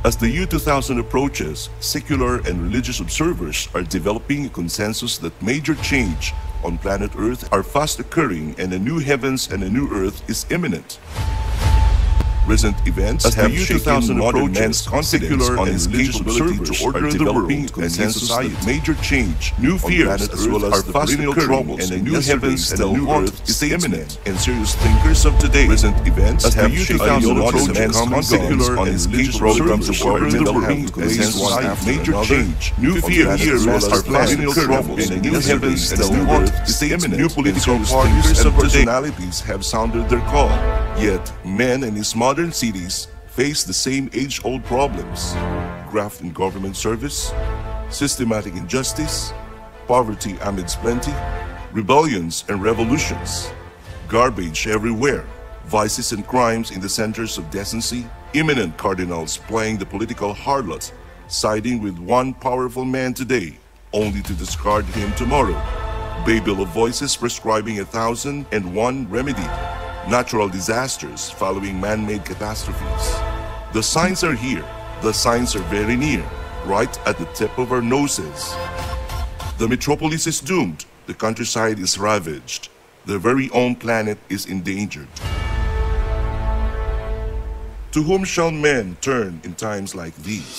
As the year 2000 approaches, secular and religious observers are developing a consensus that major change on planet Earth are fast occurring and a new heavens and a new Earth is imminent. Recent events As the have year shaken 2000 modern approaches, man's confidence secular on and his religious capability observers to are order the developing world, a consensus consensus that that major change, new fears, planet as Earth well are as the fast perennial occurring troubles and and a new new heavens and a still new haunt Earth is statesmen imminent. And serious thinkers of today, recent events As the have year shaken 2000 modern approaches, man's confidence secular on and his religious programs observers to order are the developing world, a consensus consensus that after major another change, new on fears, planet as well Earth as are the fast perennial occurring troubles and a and new new heavens heavens and and a a new new Earth Earth is is imminent. New political And serious parties thinkers and and personalities have sounded their call. Yet, men in his modern cities face the same age-old problems: graft in government service, systematic injustice, poverty amidst plenty, rebellions and revolutions, garbage everywhere, vices and crimes in the centers of decency, imminent cardinals playing the political harlot, siding with one powerful man today, only to discard him tomorrow, Babel of voices prescribing 1,001 remedy, natural disasters following man-made catastrophes. The signs are here. The signs are very near, right at the tip of our noses. The metropolis is doomed. The countryside is ravaged. Their very own planet is endangered. To whom shall men turn in times like these?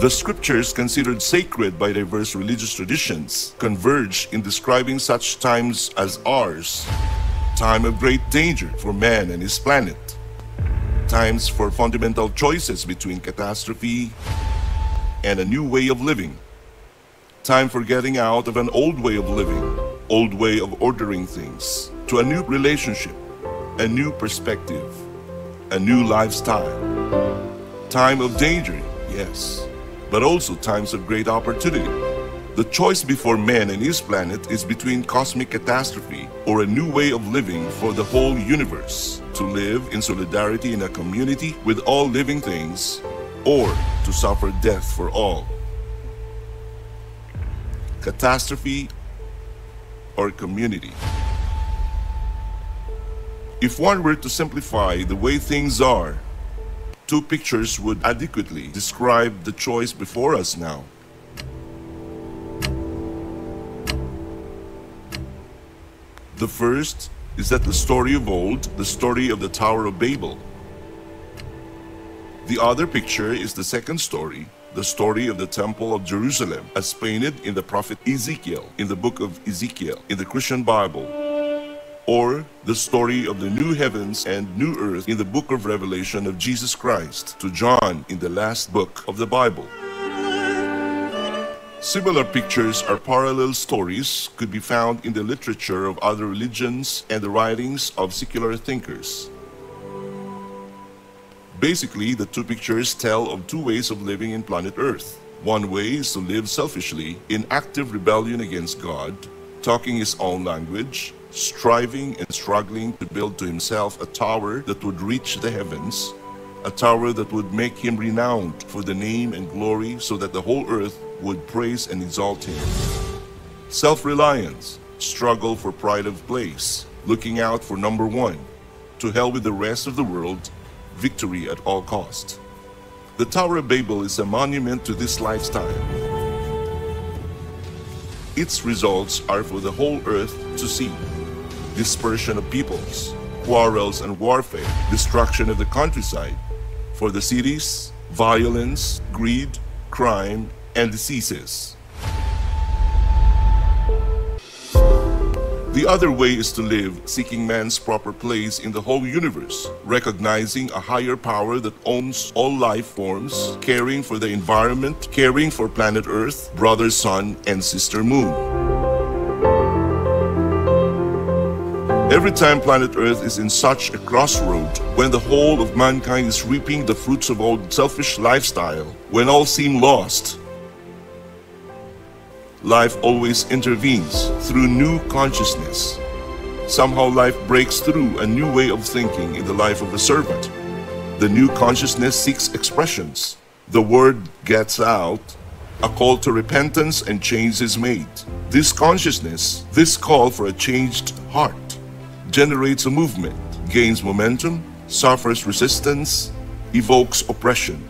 The scriptures, considered sacred by diverse religious traditions, converge in describing such times as ours. Time of great danger for man and his planet. Times for fundamental choices between catastrophe and a new way of living. Time for getting out of an old way of living, old way of ordering things, to a new relationship, a new perspective, a new lifestyle. Time of danger, yes, but also times of great opportunity. The choice before man and his planet is between cosmic catastrophe or a new way of living for the whole universe, to live in solidarity in a community with all living things, or to suffer death for all. Catastrophe or community. If one were to simplify the way things are, two pictures would adequately describe the choice before us now. The first is that the story of old, the story of the Tower of Babel. The other picture is the second story, the story of the Temple of Jerusalem, as painted in the prophet Ezekiel, in the book of Ezekiel, in the Christian Bible, or the story of the new heavens and new earth in the book of Revelation of Jesus Christ to John in the last book of the Bible. Similar pictures or parallel stories could be found in the literature of other religions and the writings of secular thinkers. Basically, the two pictures tell of two ways of living in planet Earth. One way is to live selfishly in active rebellion against God, talking his own language, striving and struggling to build to himself a tower that would reach the heavens, a tower that would make him renowned for the name and glory so that the whole earth would praise and exalt him. Self-reliance, struggle for pride of place, looking out for number one, to hell with the rest of the world, victory at all cost. The Tower of Babel is a monument to this lifestyle. Its results are for the whole earth to see. Dispersion of peoples, quarrels and warfare, destruction of the countryside. For the cities, violence, greed, crime, and diseases. The other way is to live seeking man's proper place in the whole universe, recognizing a higher power that owns all life forms, caring for the environment, caring for planet Earth, brother sun, and sister moon. Every time planet Earth is in such a crossroad, when the whole of mankind is reaping the fruits of old selfish lifestyle, when all seem lost, life always intervenes through new consciousness. Somehow life breaks through a new way of thinking in the life of a servant. The new consciousness seeks expressions. The word gets out. A call to repentance and change is made. This consciousness, this call for a changed heart, generates a movement, gains momentum, suffers resistance, evokes oppression.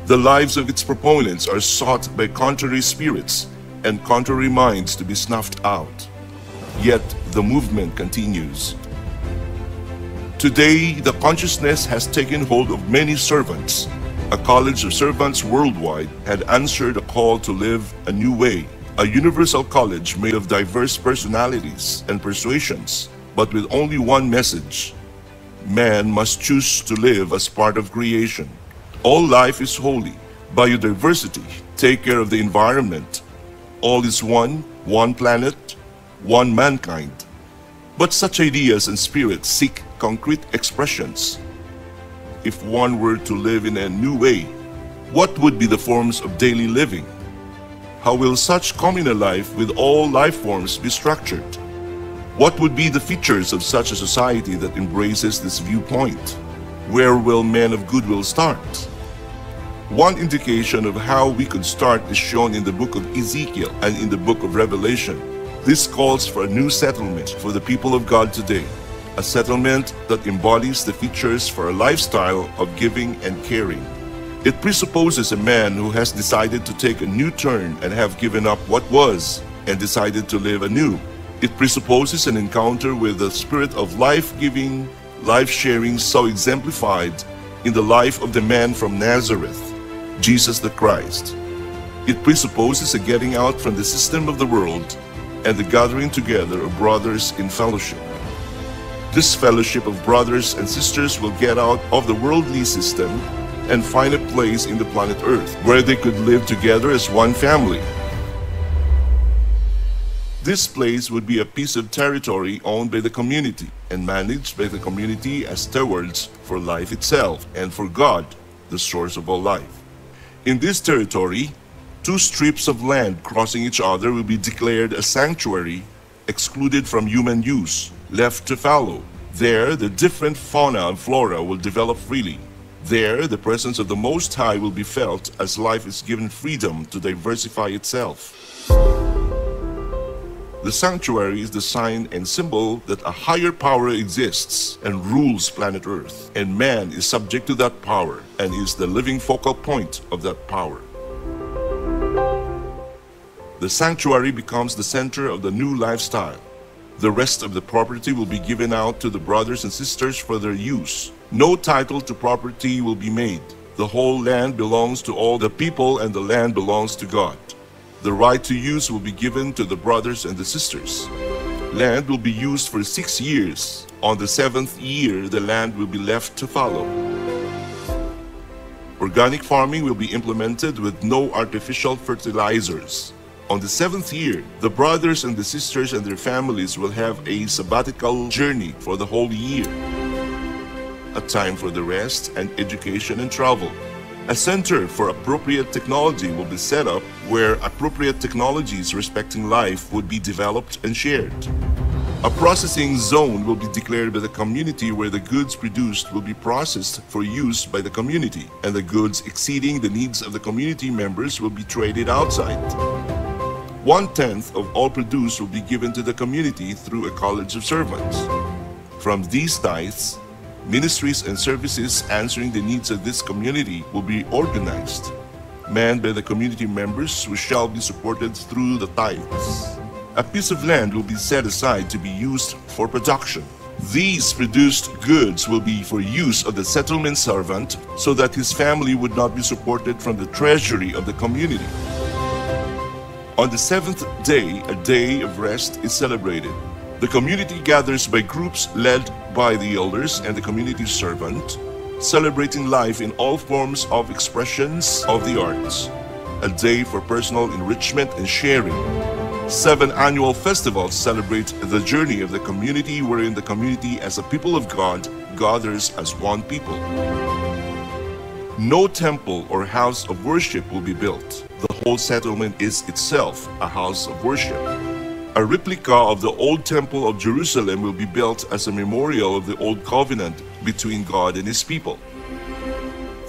The lives of its proponents are sought by contrary spirits and contrary minds to be snuffed out. Yet the movement continues. Today, the consciousness has taken hold of many servants. A college of servants worldwide had answered a call to live a new way, a universal college made of diverse personalities and persuasions, but with only one message: man must choose to live as part of creation. All life is holy. Biodiversity, take care of the environment. All is one planet, one mankind. But such ideas and spirits seek concrete expressions. If one were to live in a new way, what would be the forms of daily living? How will such communal life with all life forms be structured? What would be the features of such a society that embraces this viewpoint? Where will men of goodwill start? One indication of how we could start is shown in the book of Ezekiel and in the book of Revelation. This calls for a new settlement for the people of God today, a settlement that embodies the features for a lifestyle of giving and caring. It presupposes a man who has decided to take a new turn and have given up what was and decided to live anew. It presupposes an encounter with the spirit of life-giving, life-sharing so exemplified in the life of the man from Nazareth, Jesus the Christ. It presupposes a getting out from the system of the world and the gathering together of brothers in fellowship. This fellowship of brothers and sisters will get out of the worldly system and find a place in the planet Earth where they could live together as one family. This place would be a piece of territory owned by the community and managed by the community as stewards for life itself and for God, the source of all life. In this territory, two strips of land crossing each other will be declared a sanctuary, excluded from human use, left to fallow. There, the different fauna and flora will develop freely. There, the presence of the Most High will be felt as life is given freedom to diversify itself. The sanctuary is the sign and symbol that a higher power exists and rules planet Earth, and man is subject to that power and is the living focal point of that power. The sanctuary becomes the center of the new lifestyle. The rest of the property will be given out to the brothers and sisters for their use. No title to property will be made. The whole land belongs to all the people and the land belongs to God. The right to use will be given to the brothers and the sisters. Land will be used for 6 years. On the 7th year, the land will be left to fallow. Organic farming will be implemented with no artificial fertilizers. On the 7th year, the brothers and the sisters and their families will have a sabbatical journey for the whole year. A time for the rest and education and travel. A center for appropriate technology will be set up where appropriate technologies respecting life would be developed and shared. A processing zone will be declared by the community where the goods produced will be processed for use by the community, and the goods exceeding the needs of the community members will be traded outside. 1/10 of all produce will be given to the community through a college of servants. From these tithes, ministries and services answering the needs of this community will be organized, manned by the community members who shall be supported through the tithes. A piece of land will be set aside to be used for production. These produced goods will be for use of the settlement servant so that his family would not be supported from the treasury of the community. On the 7th day, a day of rest is celebrated. The community gathers by groups led by the elders and the community servant, celebrating life in all forms of expressions of the arts. A day for personal enrichment and sharing. 7 annual festivals celebrate the journey of the community wherein the community as a people of God gathers as one people. No temple or house of worship will be built. The whole settlement is itself a house of worship. A replica of the old temple of Jerusalem will be built as a memorial of the old covenant between God and his people.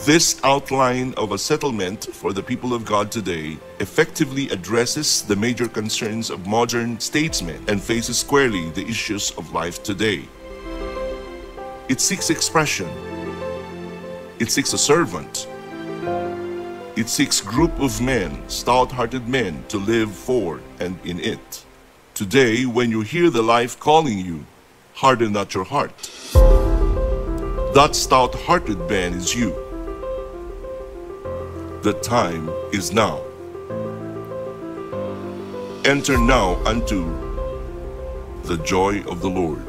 This outline of a settlement for the people of God today effectively addresses the major concerns of modern statesmen and faces squarely the issues of life today. It seeks expression. It seeks a servant. It seeks group of men, stout-hearted men, to live for and in it. Today, when you hear the life calling you, harden not your heart. That stout-hearted man is you. The time is now. Enter now unto the joy of the Lord.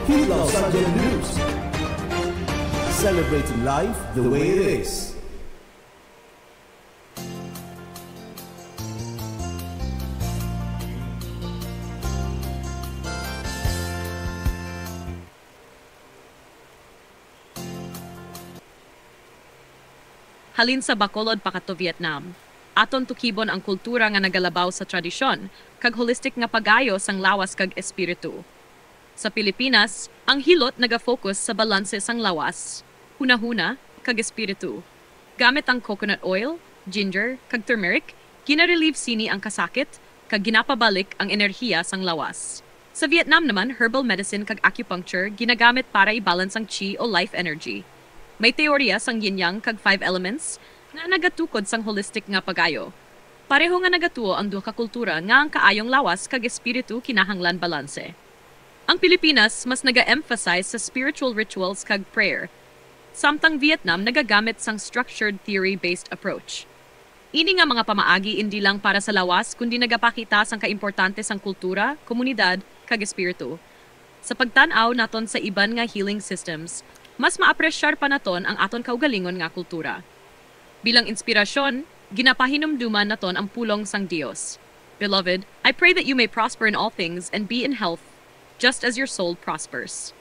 Hidlaw Sunday News. Celebrating life the way it is. Halin sa Bacolod pakato Vietnam. Aton tukibon ang kultura nga nagalabaw sa tradisyon, kag holistic nga pagayo sang lawas kag espiritu. Sa Pilipinas, ang hilot nagafocus sa balanse sang lawas, hunahuna kag espiritu. Gamit ang coconut oil, ginger kag turmeric, ginarelieve sini ang kasakit kag ginapabalik ang enerhiya sang lawas. Sa Vietnam naman, herbal medicine kag acupuncture ginagamit para i-balance ang chi o life energy. May teorya sang yin-yang kag 5 elements nga nagatukod sang holistic nga pagayo. Pareho nga nagatuo ang duha ka kultura nga ang kaayong lawas kag espiritu kinahanglan balanse. Ang Pilipinas mas naga-emphasize sa spiritual rituals kag prayer, samtang Vietnam nagagamit sang structured theory-based approach. Ini nga mga pamaagi hindi lang para sa lawas kundi nagapakita sang kaimportante sang kultura, komunidad kag espiritu. Sa pagtan-aw naton sa iban nga healing systems, mas maapresyar pa naton ang aton kaugalingon nga kultura. Bilang inspirasyon, ginapahinumduman naton ang pulong sang Dios. Beloved, I pray that you may prosper in all things and be in health, just as your soul prospers.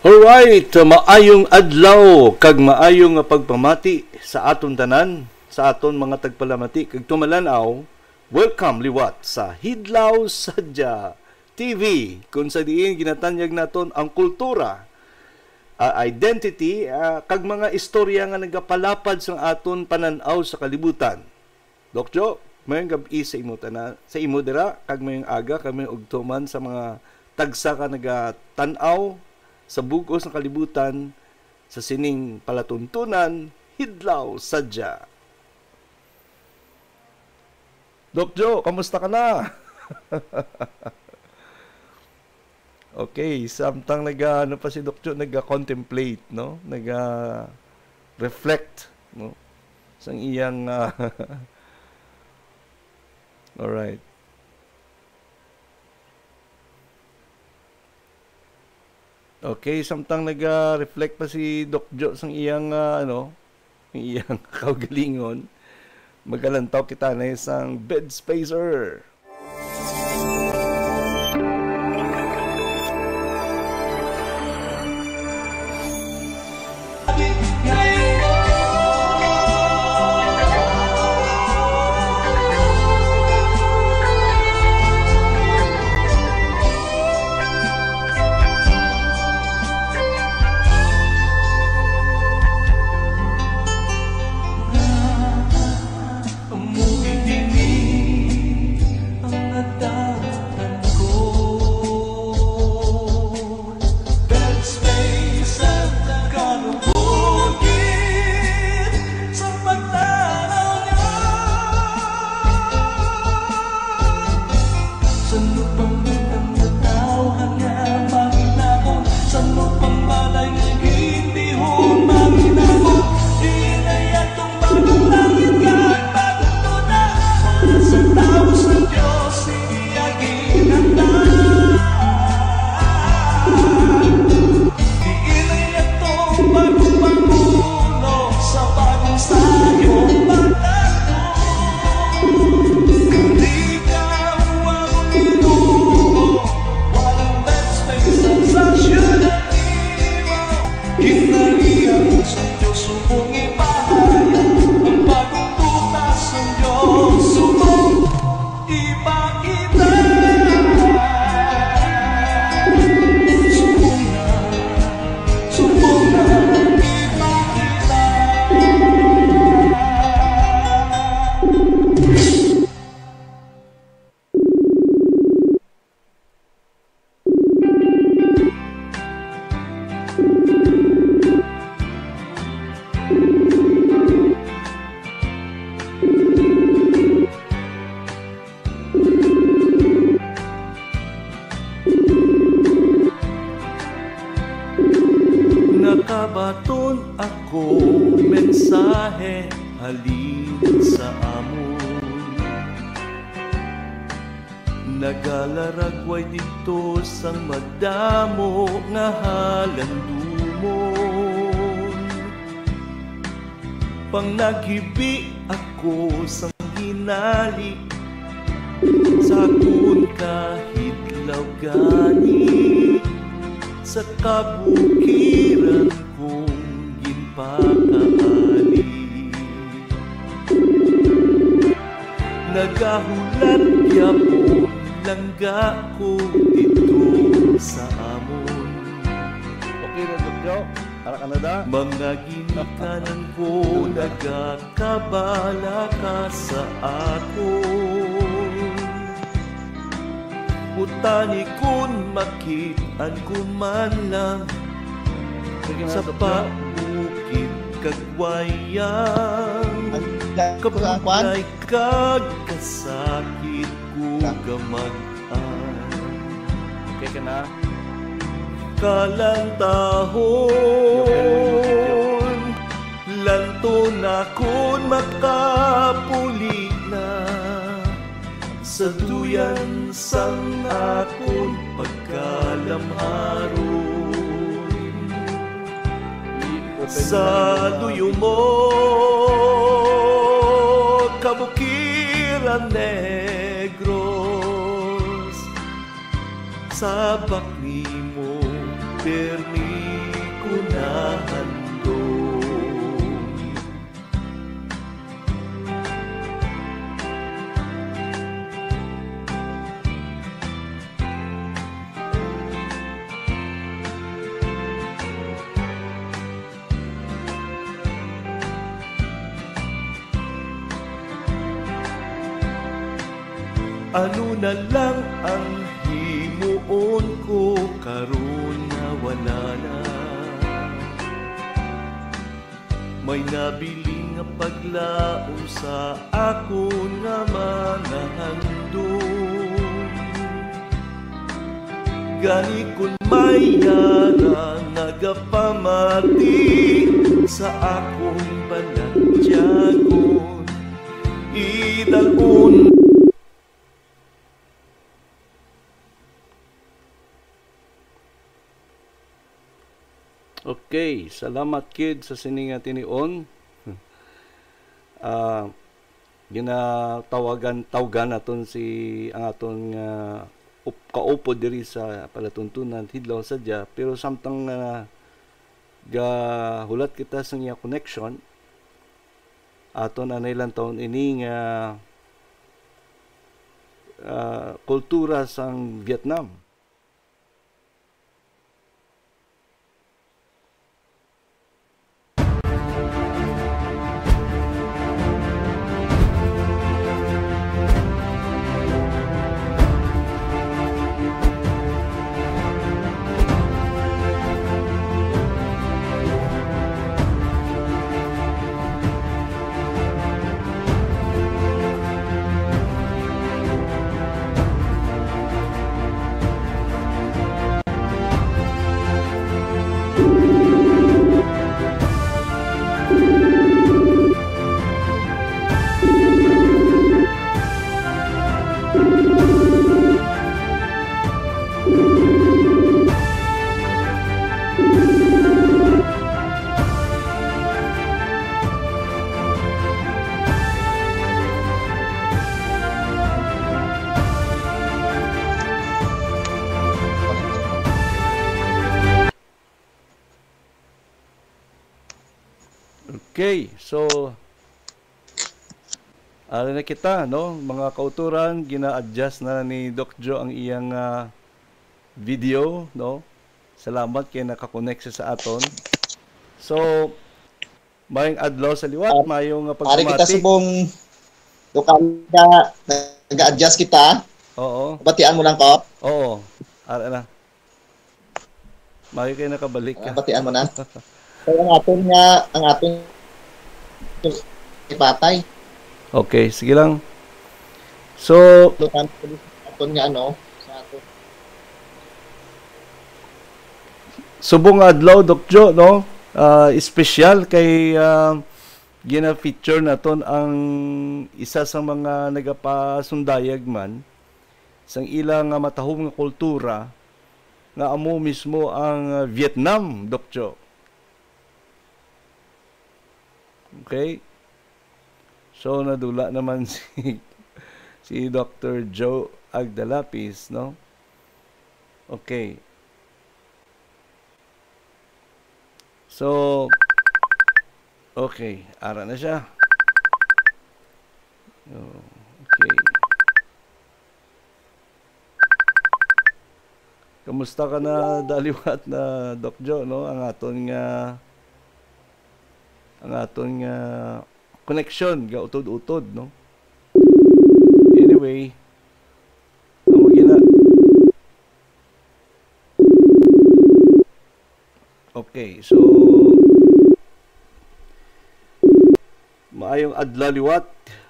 Alright, maayong adlaw kag maayong pagpamati sa aton tanan, sa aton mga tagpalamati kag tumalanaw. Welcome liwat sa Hidlaw Sadya TV, kung sa diin ginatanyag naton ang kultura, identity, kag mga istorya nga nagapalapad sa aton pananaw sa kalibutan. Doc Jo, mayong gabi sa imo tanan, sa imo dira kag mayong aga kami ugtuman sa mga tagsa ka nagatanaw sa bugos ng kalibutan sa sining palatuntunan Hidlaw Sadya. Doc Jo, kamusta ka na? Okay, samtang ano pa si Doc Jo, nag-contemplate, no? Nag-reflect, no? Sang iyang alright. Okay, samtang nag-reflect pa si Doc Jo sang iyang iyang kaugalingon, magalantaw kita na isang bed spacer. Nakabaton ako mensahe halin sa amon, nagalaragway dito sang madamo nga halandumon. Pang naghibi ako sang hinali sa akon kahitlaw gani, sa kabukiran kong ginpakaali. Nagahulat yapon langga ko dito sa amon. Okay na, Doc Jo. Para Canada. Mga ginikanan ko nagakabala ka sa akon. Utani kun makitaan ko man lang sa pabukid kagwayang, kabugay kagkasakit ko gamag-an. Okay ka na? Kalantahon lanto na kun makapuli na sa duyan sang akon pagkalamharon. Sa duyo mo kabukiran negros, sa bakni mo permi ko nahandong. Ano na lang ang himuon ko karon na wala na. May nabili nga paglaom sa ako nga mga handong. gani kun may yara nagapamati sa akong panadyagon idalon. Okay, salamat kid sa sininga tinion. Tawagan naton si ang aton kaupo diri sa palatuntunan Hidlaw sadya, pero samtang hulat kita sa niya connection aton anay lang taon ini nga kultura sang Vietnam. Okay, so na kita, no? Mga kauturan, gina-adjust na ni Doc Joe ang iyang video, no? Salamat kay nakakonect sa aton. So, mayong adlaw sa liwat, mayong pagpamati. Pare kita subong lokal na nag-adjust kita. Oo. Batian mo lang ko. Oo. Ara na. Mayo kayo nakabalik ka. Batian mo na. So, ang aton ipatay. Okay, sige lang. So, aton nga ano sa aton. Subong adlaw Doc Joe, no? Special kay gina-feature naton ang isa sa mga nagapasundayag man sang ilang matahom nga kultura nga amo mismo ang Vietnam, Doc Joe. Okay? So, nadula naman si Dr. Joe Agdalapis, no? Okay. So, okay. Ara na siya. Okay. Kamusta ka na daliwat na Doc Joe, no? Ang aton nga connection ga utod-utod, no? Anyway, amo gina. Okay, so maayong adlaw liwat,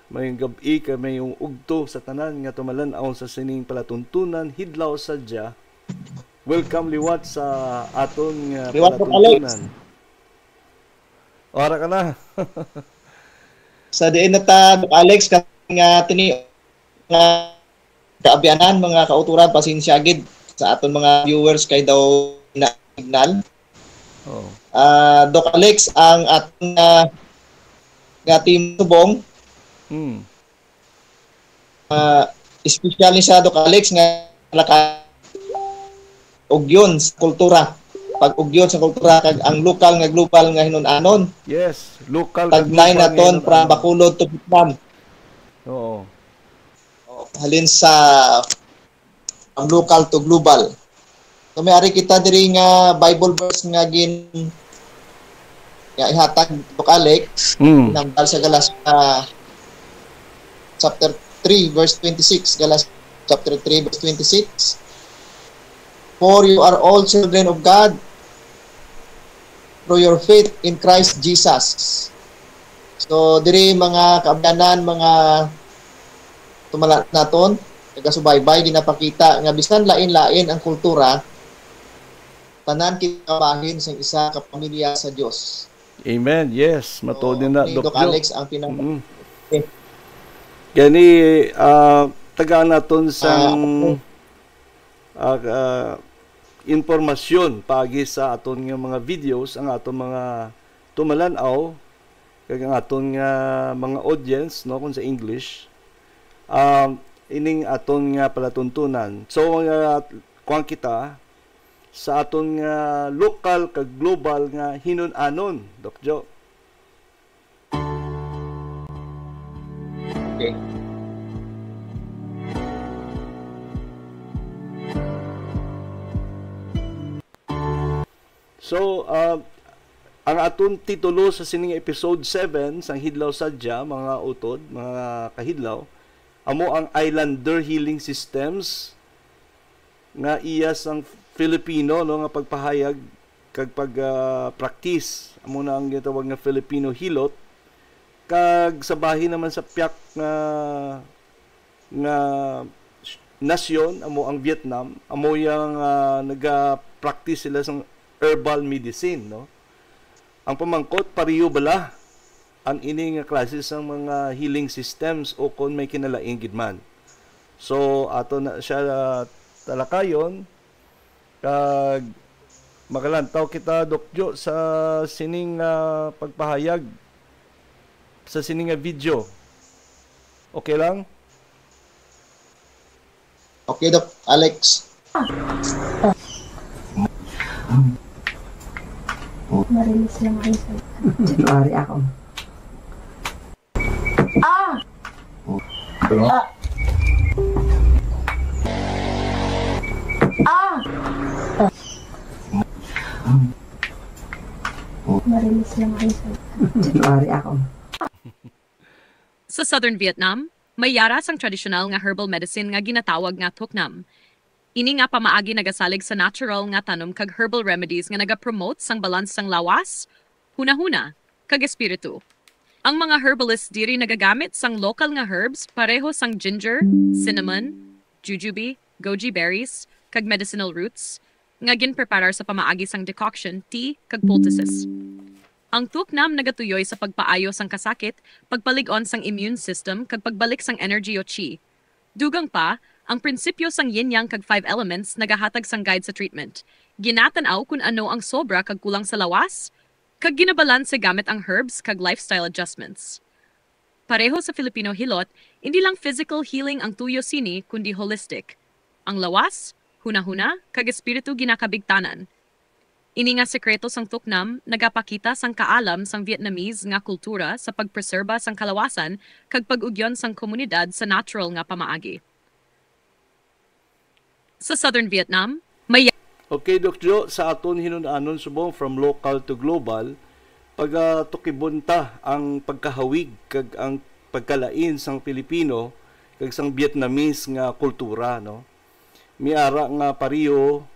mayong gabi ka mayong ugto sa tanan nga tumalan-aw sa sining palatuntunan Hidlaw sadya. Welcome liwat sa aton palatuntunan. Ora ka na. Sa diin na ta, Alex, nga tini nga kaabianan mga kauturan, pasensya gid sa aton mga viewers kay daw na signal. Oh. Doc Alex, ang aton nga team subong. Especially sa Doc Alex nga laka ugyon sa kultura. Pag-ugyon sa kultura kag ang lokal nga global nga hinun-anon. Yes, local tagnay naton from Bacolod to Vietnam. Oo. Halin sa ang local to global. So may ari kita diri nga Bible verse nga ihatag Doc Alex nang dal sa Galas chapter 3 verse 26, Galas chapter 3 verse 26. For you are all children of God through your faith in Christ Jesus. So, diri mga kaabyanan, mga tumalat naton, Taga-subaybay ginapakita nga bisan lain-lain ang kultura, tanan kita bahin sa isa ka pamilya sa Dios. Amen. Yes, matuod din na, Ni Doc Doc Jo. Alex ang pinang Gani, tagaan naton sang informasyon pagi sa aton nga mga videos, ang aton mga tumalanaw, kag ang aton nga mga audience, no, kung sa English, ining aton nga palatuntunan. So, kuang kita sa aton nga local kag global nga hinun-anon, Doc Jo. Okay. So, ang aton titulo sa sining episode 7 sang Hidlaw Sadya, mga utod, mga kahidlaw, amo ang Islander Healing Systems nga iya sang Filipino, no, nga pagpahayag kag pag-practice. Amo na ang gitawag nga Filipino hilot, kag sa bahin naman sa piyak nga nasyon, amo ang Vietnam, amo yang naga-practice sila sang herbal medicine, no. Ang pamangkot pariyo bala ang ini nga klase sang mga healing systems o kon may kinalaing gid man. So ato na siya talakayon, kag magalantaw kita, Doc Jo, sa sining pagpahayag sa sining video. Okay lang? Okay, Doc Alex. Marilis lang kayo sa January ako. Marilis lang kayo sa January ako. Sa Southern Vietnam, may yaras ang tradisyonal nga herbal medicine nga ginatawag nga Thuc Nam. Ini nga pamaagi nagasalig sa natural nga tanom kag herbal remedies nga nagapromote sang balance sang lawas, hunahuna, kag espiritu. Ang mga herbalists diri nagagamit sang local nga herbs pareho sang ginger, cinnamon, jujube, goji berries, kag medicinal roots nga ginpreparar sa pamaagi sang decoction, tea, kag poultices. Ang Thuc Nam nagatuyoy sa pagpaayo sang kasakit, pagpalig-on sang immune system, kag pagbalik sang energy o chi. Dugang pa, ang prinsipyo sang yin-yang kag 5 elements nagahatag sang guide sa treatment. Ginatanaw kung ano ang sobra kag kulang sa lawas, kag ginabalanse gamit ang herbs kag lifestyle adjustments. Pareho sa Filipino hilot, hindi lang physical healing ang tuyo sini kundi holistic. Ang lawas, hunahuna, kag espiritu ginakabigtanan. Ini nga sekreto sang Thuc Nam nagapakita sang kaalam sang Vietnamese nga kultura sa pagpreserba sang kalawasan kag pag-ugyon sang komunidad sa natural nga pamaagi. Sa Southern Vietnam, may Okay, Doc Jo, sa aton hinun-anon subong from local to global, pag tukibunta ang pagkahawig kag ang pagkalain sang Pilipino kag sang Vietnamese nga kultura, no. Miara nga pariyo,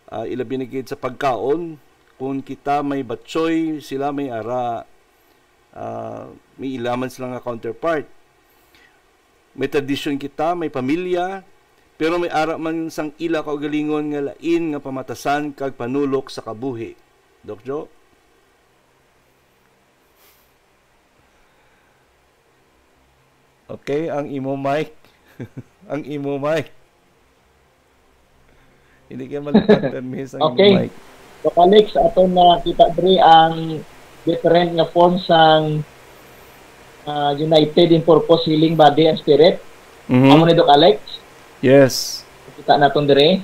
ilabi na gid sa pagkaon, kung kita may batsoy, sila may ara, may ilaman sila nga counterpart. May tradisyon kita, may pamilya, pero may ara man sang ila kaugalingon nga lain nga pamatasan kag panulok sa kabuhi. Doc Jo? Okay, ang imo mic. Ang imo mic. Hindi ka malipatan, miss, ang Okay. imo mic. So Alex, aton na kita diri ang different nga forms sang United in Purpose Healing Body and Spirit. Amo ni Doc Alex. Yes. Nakita naton diri.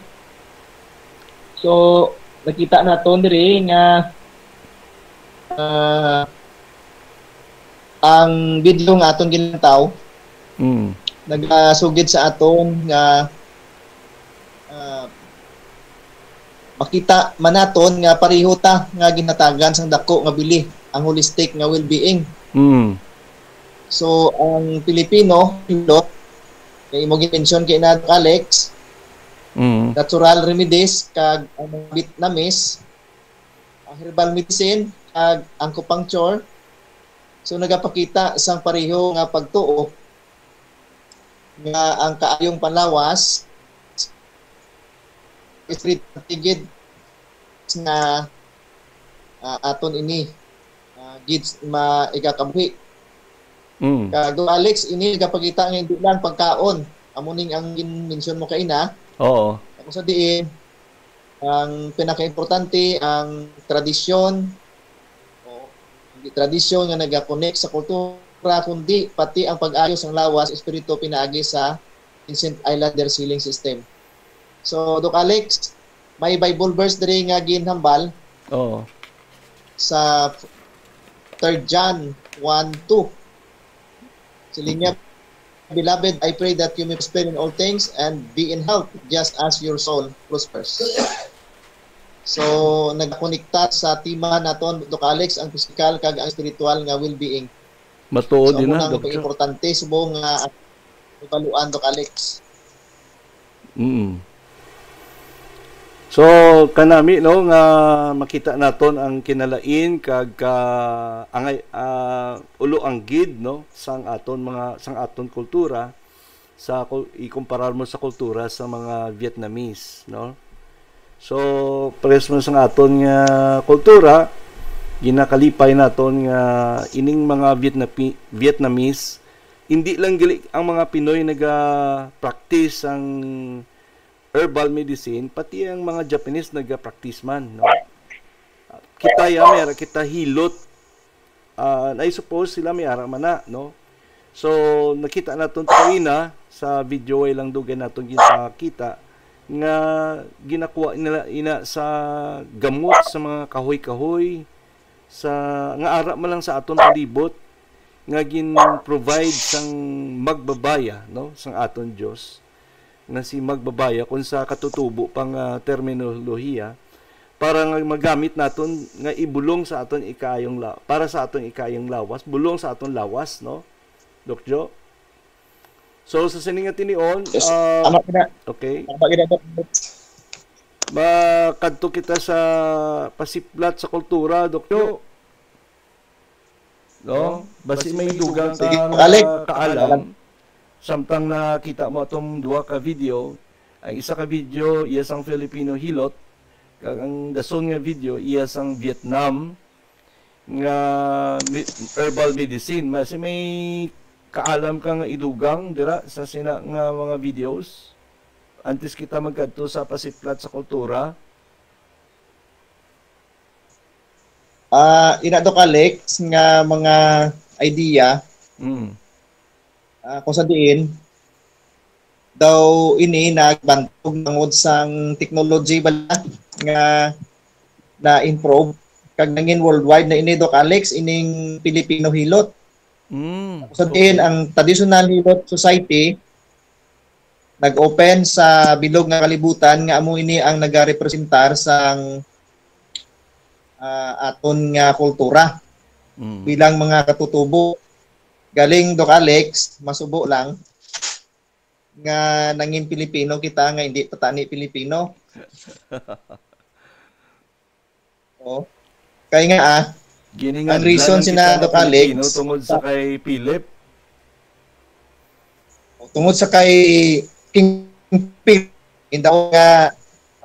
So nakita naton diri nga ang video nga aton ginataw nagasugid sa aton nga makita manaton nga pareho ta nga ginatagan sang dako nga bili ang holistic nga well-being. So ang Pilipino hilot kay mo gi-mention kay na Alex, natural remedies kag ang mga Vietnamese, ang herbal medicine kag ang acupuncture. So nagapakita isang pareho nga pagtuo nga ang kaayong panlawas street tigid nga aton ini gids maigakabuhi. Kag Alex, ini gapakita nga hindi lang pagkaon amuning ang mention mo kaina. Oo. Ako sa diin ang pinaka-importante ang tradisyon. Hindi tradisyon nga nagakonek sa kultura kundi pati ang pag-ayos ng lawas espiritu pinaagi sa Vincent Islander sealing system. So, Doc Alex, may Bible verse diri nga ginhambal. Oo. Sa 3 John 1:2. Silinya, Beloved, I pray that you may prosper in all things and be in health just as your soul prospers. So, nagkonekta sa tema naton, Doc Alex, ang physical kag ang spiritual nga well-being. Matuod din na, Doc. Doktor. Importante subong nga ibaluan, Doc Alex. So kanami no nga makita naton ang kinalain kag angay ulo ang gid no sang aton kultura sa ikumparar mo sa kultura sa mga Vietnamese no. So pares mo sang aton nga kultura ginakalipay naton nga ining mga Vietnamese hindi lang gali ang mga Pinoy naga-practice ang herbal medicine, pati ang mga Japanese nag-practice man, no? Kita hilot. I suppose sila may ara man na, no? So, nakita naton kanina sa video ay lang dugan naton ginakita nga ginakuha nila ina sa gamot sa mga kahoy-kahoy sa nga ara man lang sa aton palibot nga gin-provide sang magbabaya, no? Sang aton Dios na si magbabaya kung sa katutubo pang terminolohiya para nga magamit naton nga ibulong sa aton ikayong para sa aton ikayong lawas, bulong sa aton lawas, no? Doc Jo. So sa sininga tinion, okay. Makadto kita sa pasiplat sa kultura, Doc Jo. No? Basi may dugang kaalam. Samtang nakita mo atong duha ka video, ang isa ka video iya sang Filipino hilot, kag ang dason nga video iya sang Vietnam nga herbal medicine. Mas may kaalam ka nga idugang dira sa sina nga mga videos antes kita magkadto sa pasiplat sa kultura. Ina Doc Alex nga mga idea. Kung sa diin daw ini nagbantog tungod sang technology bala nga na improve kag nangin worldwide na ini Doc Alex ining Filipino hilot. Kung sa diin ang traditional hilot society nag-open sa bilog nga kalibutan nga amo ini ang nagarepresentar sang aton nga kultura bilang mga katutubo. Galing Doc Alex, masubo lang nga nangin Pilipino kita nga hindi patani Pilipino. Kaya nga ang reason sina Doc Alex tungod sa kay Philip. Tungod sa kay King Philip, indaw nga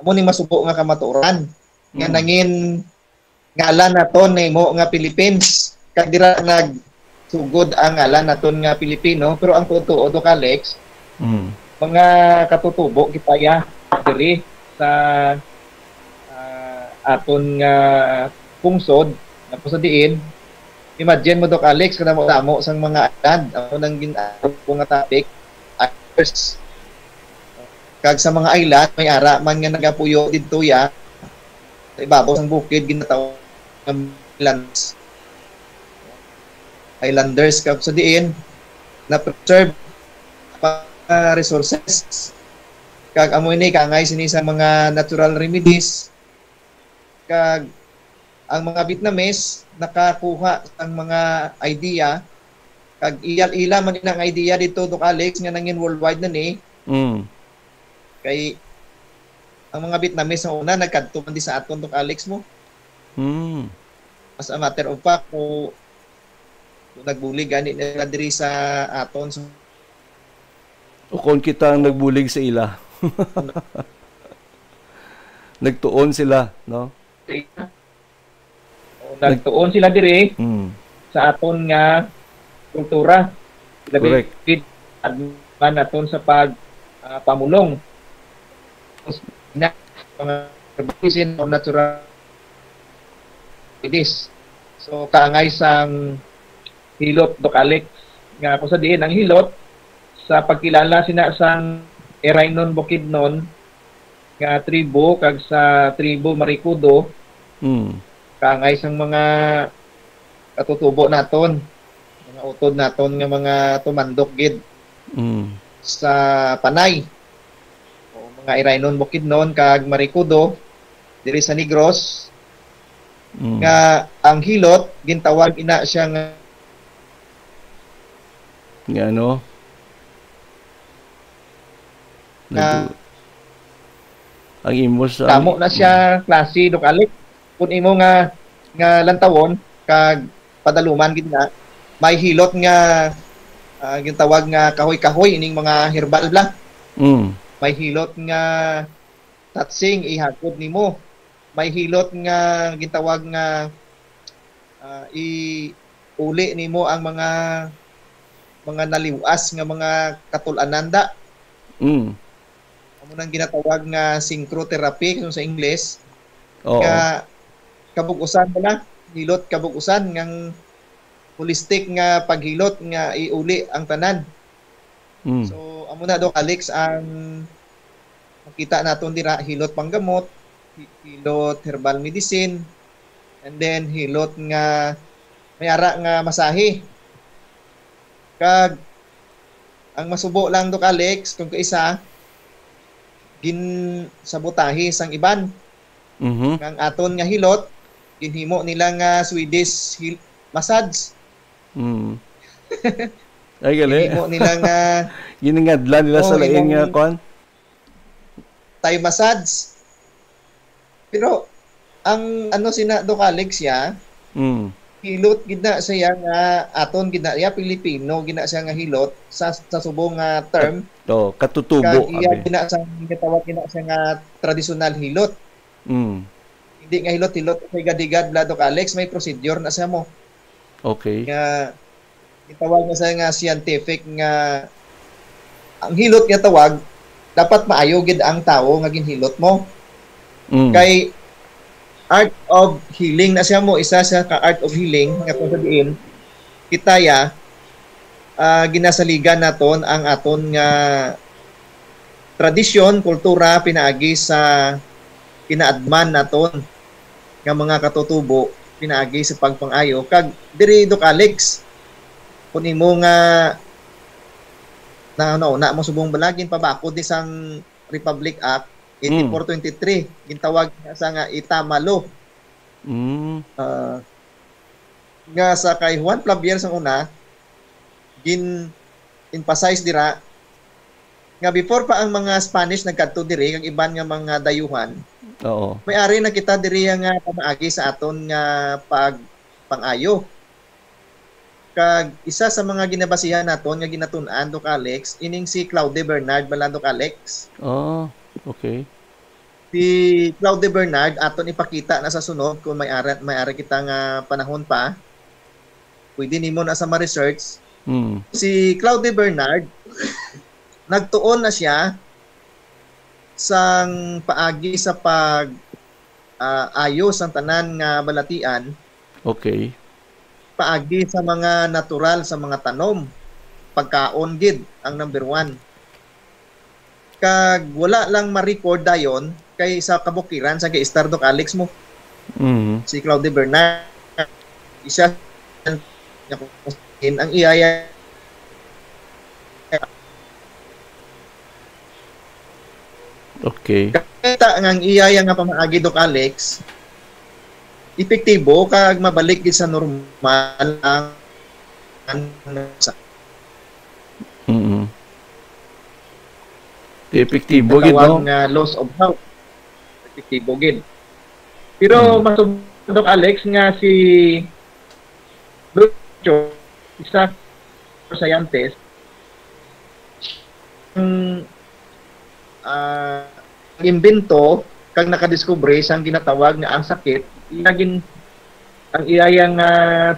amo ning masubo nga kamatuoran nga nangin ngalan naton nimo nga Philippines kag dira sugod ang ngalan naton nga Pilipino pero ang totoo Doc Alex mga katutubo kitaya diri sa aton nga pungsod na pasadiin. Imagine mo Doc Alex kada mo damo sang mga island ako nang ginako nga topic first kag sa mga island may ara man nga nagapuyo didto ya sa ibabaw sang bukid ginataw nga islands Islanders kag sa diin na preserve resources kag amo ini kaangay sini sa mga natural remedies kag ang mga Vietnamese nakakuha ang mga idea kag ila man inang idea dito Doc Alex nga nangin worldwide na ni kay ang mga Vietnamese na una nagkadto man di sa aton Doc Alex mo as a matter of fact kung nagbuli gani nila diri sa aton O kung kita ang nagbulig sa ila. Nagtuon sila, no? Nagtuon sila diri Mm. sa aton nga kultura. Correct. Labi man aton sa pamulong. Na mga medicine or natural remedies. So kaangay sang hilot Doc Alex nga kung sa diin ang hilot sa pagkilala sina sang Eraynon Bukidnon nga tribo kag sa tribo Marikudo Mm. kaangay sang mga katutubo naton, mga utod naton nga mga tumandok gid Mm. sa Panay. O mga Eraynon Bukidnon kag Marikudo diri sa Negros Mm. nga ang hilot gintawag ina siya nga Nga ano? nga Ang imo sa kamo na siya klase Doc Alex. Kung imo nga lantawon kag padaluman gid na may hilot nga gintawag nga kahoy-kahoy ining mga herbal bla. Mm. May hilot nga tatsing ihagod nimo. May hilot nga gintawag nga iuli nimo ang mga naliwas nga mga katulananda. Mm. Amo nang ginatawag nga synchrotherapy kung sa Ingles. Oo. Nga kabug-usan bala, hilot kabug-usan ngang holistic nga paghilot nga iuli ang tanan. Mm. So amo na Doc Alex ang makita naton dira hilot panggamot, hilot herbal medicine, and then hilot nga may ara nga masahe. Kag ang masubo lang Doc Alex kung kaisa gin sabotahe sang iban Mhm. ng aton nga hilot ginhimo nila nga Swedish massage. Mm. Ay gali. Ginhimo nila nga Giningadlan nila sa Oo, lain nga imong- kon. Thai massage. Pero ang ano sina Doc Alex ya, Mm. hilot gid na siya nga aton gid na ya Pilipino gid na siya nga hilot sa subong nga term To, katutubo kag iya abi. gid na sa gitawag gid na siya nga traditional hilot. Mm. Hindi nga hilot sa gadigad bla Doc Alex, may procedure na siya mo. Okay. Nga gitawag na siya nga scientific nga ang hilot nga tawag dapat maayo gid ang tawo nga ginhilot mo. Mm. Kay art of healing na siya mo, isa siya ka art of healing nga kung sabihin kita ya ginasaligan naton ang aton nga tradisyon, kultura pinaagi sa kinaadman naton nga mga katutubo pinaagi sa pagpangayo kag diri Doc Alex kun imo nga na mo subong balagin pabakod ni sang Republic Act 8423 gintawag na sa nga itamalo Mm. nga sa kay Juan Flavier sang una gin emphasize dira nga before pa ang mga Spanish nagkadto diri kag iban nga mga dayuhan Oo. may ari na kita diri nga pamaagi sa aton nga pangayo kag isa sa mga ginabasihan naton nga ginatun-an Doc Alex ining si Claude Bernard bala Doc Alex. Oh, okay. Si Claude Bernard aton ipakita na sa sunod kung may ari kita nga panahon pa. Pwede nimo na sa ma-research. Mm. Si Claude Bernard nagtuon na siya sang paagi sa ayos ang tanan nga balatian, Okay. paagi sa mga natural sa mga tanom, pagkaon gid ang number 1. Kag wala lang ma-record dayon kay sa kabukiran sa kay Star Doc Alex mo Mm. si Claude Bernard isa ang iyaya Okay. kita nga ang iyaya nga pamaagi Doc Alex epektibo kag mabalik gid sa normal ang Mm. Epektibo gid no. nga loss of health epektibo gid pero masubok Doc Alex nga si Lucho isa scientist uh, imbento kag nakadiskubre sang ginatawag nga ang sakit iyagin ang iyang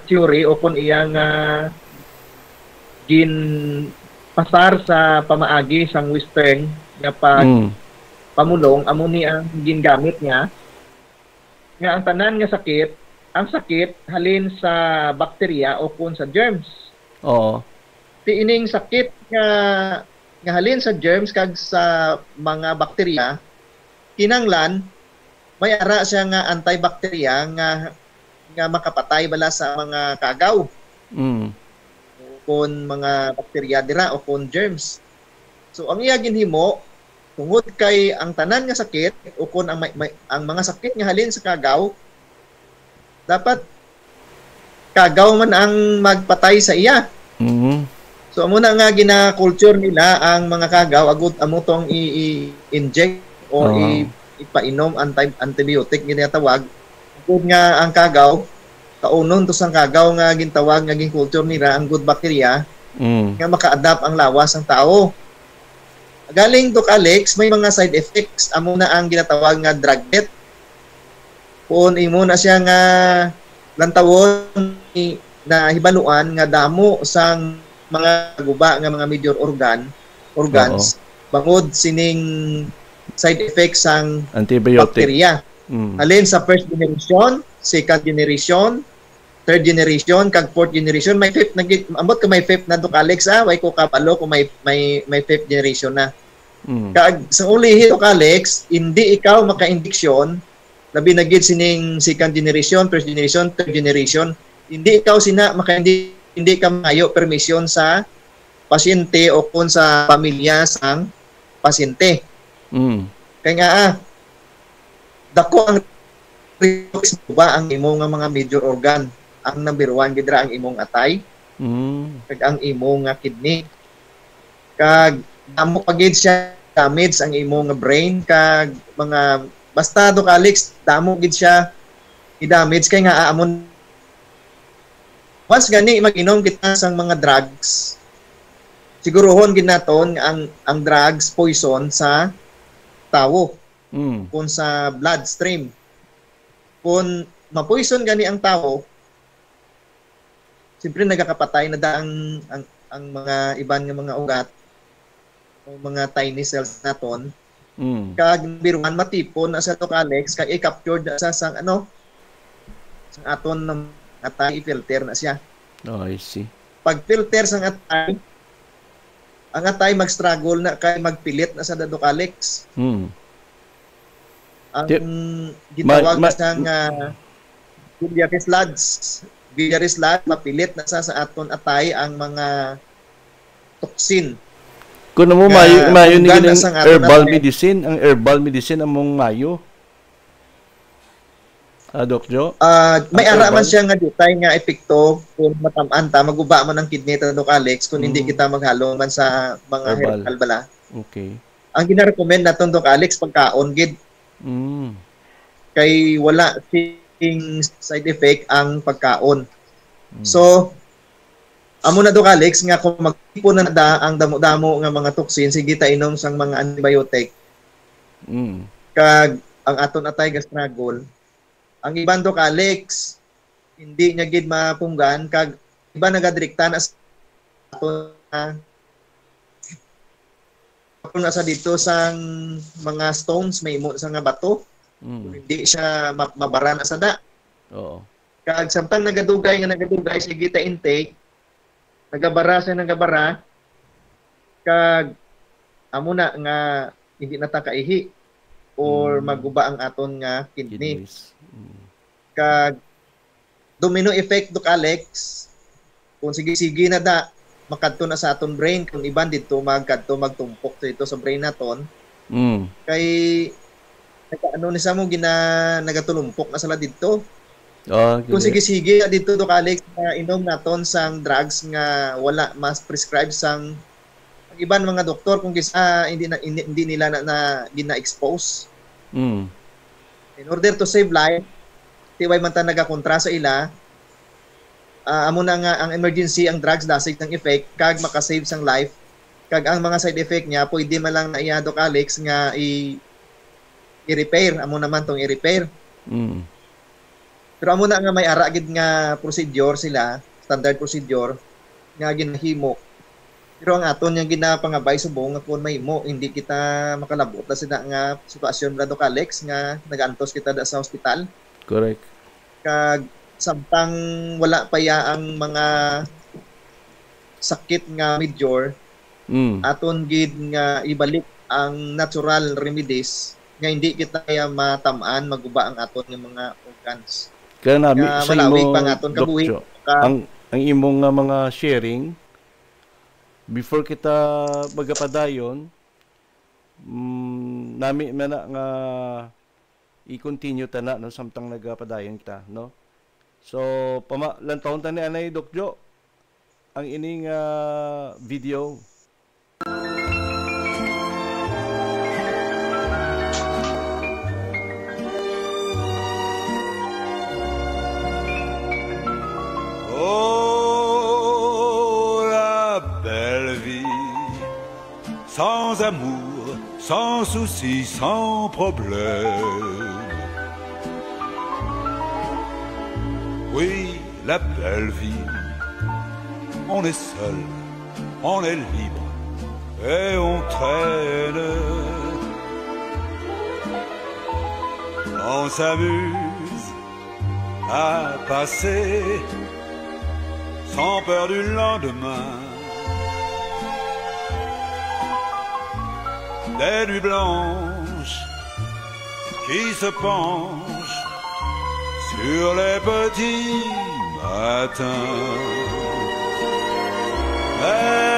theory o kung iyang gin pasar sa pamaagi sang western nga pag pamulong amo ni ang gingamit niya nga ang tanan nga sakit ang sakit halin sa bakterya o kung sa germs. Oo. Ti ining sakit nga halin sa germs kag sa mga bakterya kinanglan may ara siya nga antibacteria nga makapatay bala sa mga kagaw. O kung mga bakterya dira o kung germs. So ang iya ginhimo tungod kay ang tanan nga sakit o kung ang mga sakit nga halin sa kagaw dapat kagaw man ang magpatay sa iya. So amo na nga gina-culture nila ang mga kagaw agud amo tong i-inject or ipainom antibiotic ginatawag. Agud nga ang kagaw kaunon to sang kagaw nga gintawag nga gin-culture nila ang good bacteria nga maka-adapt ang lawas ng tao. Galing Doc Alex, may mga side effects. Amo na ang ginatawag nga drug debt. Kung imo na siya nga lantawon na hibaluan nga damo sang mga guba nga mga major organs bangod sining side effects sang antibiotic bacteria. Alin sa first generation, second generation, third generation, kag fourth generation, may fifth ambot ka may fifth na Doc Alex way ko kapalo kung may fifth generation na. Kag sa ulihi Doc Alex, hindi ikaw maka-indiksyon labi na gid sining second generation, first generation, third generation, hindi ikaw hindi ka mayo permission sa pasyente o kung sa pamilya sang pasyente. Kaya nga dako ang ba ang imong nga mga major organ. Ang number 1 gid ra ang imong atay. Kag ang imong kidney. Kag amo pagid siya damage ang imong brain kag mga basta Doc Alex damo gid siya i-damage kay nga amon once gani mag-inom kita sang mga drugs sigurohon gid naton ang drugs poison sa tawo kung sa bloodstream kung mapoison gani ang tawo siyempre nagakapatay na da ang mga iban nga mga ugat o mga tiny cells naton. Kag number 1 matipon na sa Doc Alex kag i-captured sa sang sang aton ng atay i-filter na siya. Oh, I see. Pag filter sang atay ang atay mag-struggle na kay magpilit na sa Doc Alex. Ang gitawag na sang biliary sludge mapilit na sa aton atay ang mga toxin. Kung mo mayo ni herbal medicine, ang herbal medicine among mayo. Doc Jo? May ara man siya nga ditay nga epekto kung matamaan ta maguba man ang kidney ta Doc Alex kung hindi kita maghalo man sa mga herbal bala. Okay. Ang gina-recommend naton Doc Alex pagkaon gid. Kay wala sing side effect ang pagkaon. So amo na Doc Alex nga kung magtipon na da ang damo-damo nga mga toxin sige ta inom sang mga antibiotic. Kag ang aton atay gastragol. Ang iban Doc Alex hindi niya gid mapunggan kag iba nagadrikta na sa aton kung nasa dito sang mga stones may imo sa nga bato. Hindi siya mabara na sa da. Oo. Kag samtang nagadugay sige ta intake nagabara kag amo na nga hindi na ta kaihi or maguba ang aton nga kidney. Kag domino effect Doc Alex kung sige na da makadto na sa aton brain kung iban dito magtumpok dito sa brain naton. Kay ano ni sa mo nagatulumpok na sala dito. Kung sige dito Doc Alex na inom naton sang drugs nga wala mas prescribe sang ang iban mga doktor kung hindi nila na gina-expose. In order to save life, tiway man ta nagakontra sa ila. Amo na nga ang emergency ang drugs dasig ng effect kag makasave sang life Kag ang mga side effect niya, pwede man lang na iya Doc Alex nga i-repair. Amo naman tong i-repair. Pero amo na nga may ara gid nga procedure sila, standard procedure nga ginahimo. Pero ang aton yang ginapangabay subong nga kun mahimo, hindi kita makalabot na sila nga sitwasyon ra Doc Alex nga nagantos kita da sa ospital. Correct. Kag samtang wala pa ya ang mga sakit nga major, aton gid nga ibalik ang natural remedies nga hindi kita kaya matamaan maguba ang aton nga mga organs. Kaya nami sa malawig imo, pa nga aton kabuhi. ang imong nga mga sharing before kita magapadayon, nami man nga i-continue ta na no samtang nagapadayon kita, no? So lantawon ta ni anay Doc Jo ang ining video. Oh, la belle vie, sans amour, sans souci, sans problème. Oui, la belle vie, on est seul, on est libre et on traîne. On s'amuse à passer sans peur du lendemain. Des nuits blanches qui se penchent sur les petits matins. Mais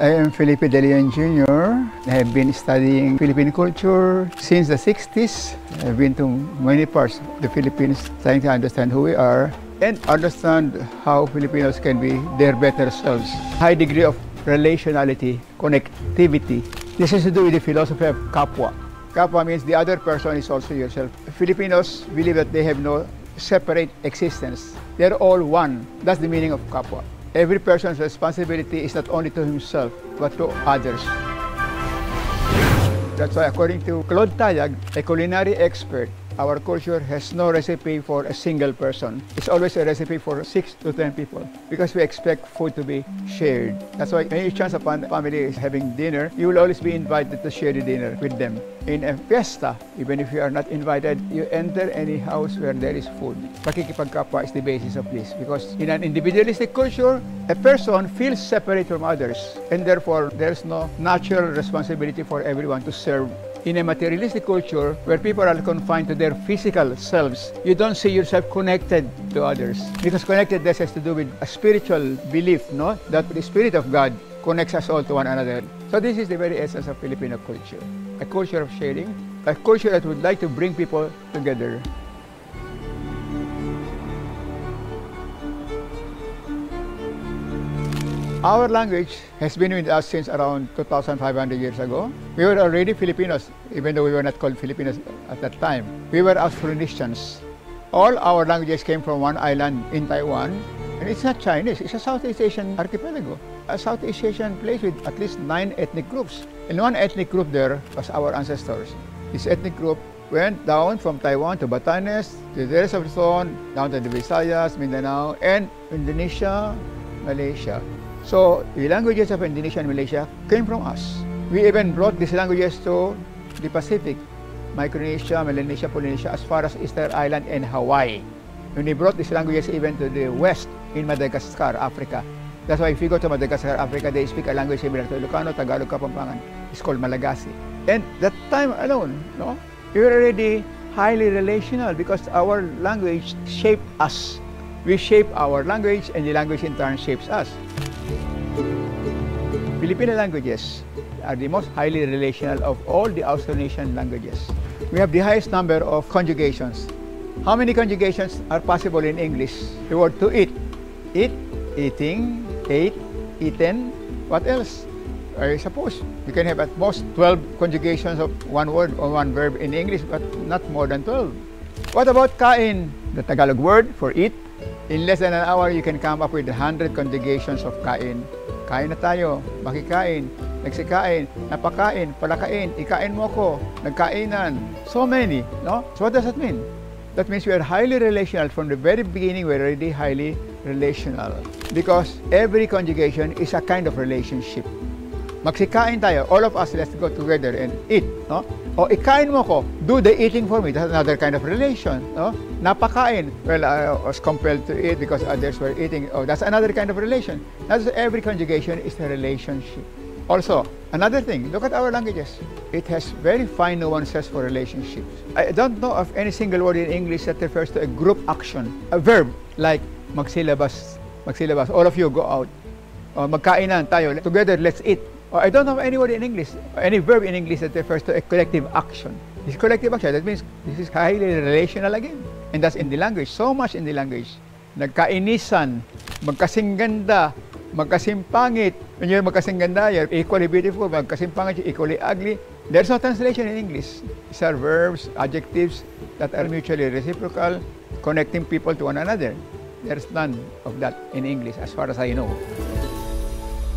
I am Felipe De Leon Jr. I have been studying Philippine culture since the 60s. I've been to many parts of the Philippines trying to understand who we are and understand how Filipinos can be their better selves. High degree of relationality, connectivity. This has to do with the philosophy of kapwa. Kapwa means the other person is also yourself. Filipinos believe that they have no separate existence. They're all one. That's the meaning of kapwa. Every person's responsibility is not only to himself, but to others. That's why, according to Claude Tayag, a culinary expert, our culture has no recipe for a single person. It's always a recipe for 6 to 10 people because we expect food to be shared. That's why when you chance upon the family is having dinner, you will always be invited to share the dinner with them. In a fiesta, even if you are not invited, you enter any house where there is food. Pakikipagkapwa is the basis of this because in an individualistic culture, a person feels separate from others and therefore there's no natural responsibility for everyone to serve. In a materialistic culture where people are confined to their physical selves, you don't see yourself connected to others. Because connectedness has to do with a spiritual belief, no? That the Spirit of God connects us all to one another. So this is the very essence of Filipino culture. A culture of sharing, a culture that would like to bring people together. Our language has been with us since around 2,500 years ago. We were already Filipinos, even though we were not called Filipinos at that time. We were Austronesians. All our languages came from one island in Taiwan, and it's not Chinese, it's a Southeast Asian archipelago. A Southeast Asian place with at least 9 ethnic groups. And one ethnic group there was our ancestors. This ethnic group went down from Taiwan to Batanes, to the rest of Luzon, down to the Visayas, Mindanao, and Indonesia, Malaysia. So the languages of Indonesia and Malaysia came from us. We even brought these languages to the Pacific, Micronesia, Melanesia, Polynesia, as far as Easter Island and Hawaii. And we brought these languages even to the west in Madagascar, Africa. That's why if you go to Madagascar, Africa, they speak a language similar to Ilocano, Tagalog, Kapampangan. It's called Malagasy. And that time alone, no, we were already highly relational because our language shaped us. We shape our language and the language in turn shapes us. Filipino languages are the most highly relational of all the Austronesian languages. We have the highest number of conjugations. How many conjugations are possible in English? The word to eat. Eat, eating, ate, eaten. What else? I suppose you can have at most 12 conjugations of one word or one verb in English, but not more than 12. What about kain? The Tagalog word for eat. In less than an hour, you can come up with 100 conjugations of kain. Kain na tayo, makikain, nagsikain, napakain, palakain, ikain mo ko, nagkainan. So many, no? So what does that mean? That means we are highly relational. From the very beginning, we're already highly relational. Because every conjugation is a kind of relationship. Magsikain tayo, all of us, let's go together and eat, no? O ikain mo ko, do the eating for me. That's another kind of relation, no? Napakain, well, I was compelled to eat because others were eating. Oh, that's another kind of relation. That's every conjugation is a relationship. Also, another thing, look at our languages. It has very fine nuances for relationships. I don't know of any single word in English that refers to a group action. A verb like magsilabas, magsilabas. All of you go out. O magkainan tayo, together, let's eat. I don't know any word in English, any verb in English that refers to a collective action. This collective action, that means this is highly relational again. And that's in the language, so much in the language. Nagkainisan, magkasing ganda, magkasing pangit. When you're magkasing ganda, you're equally beautiful. Magkasing pangit, you're equally ugly. There's no translation in English. These are verbs, adjectives that are mutually reciprocal, connecting people to one another. There's none of that in English, as far as I know.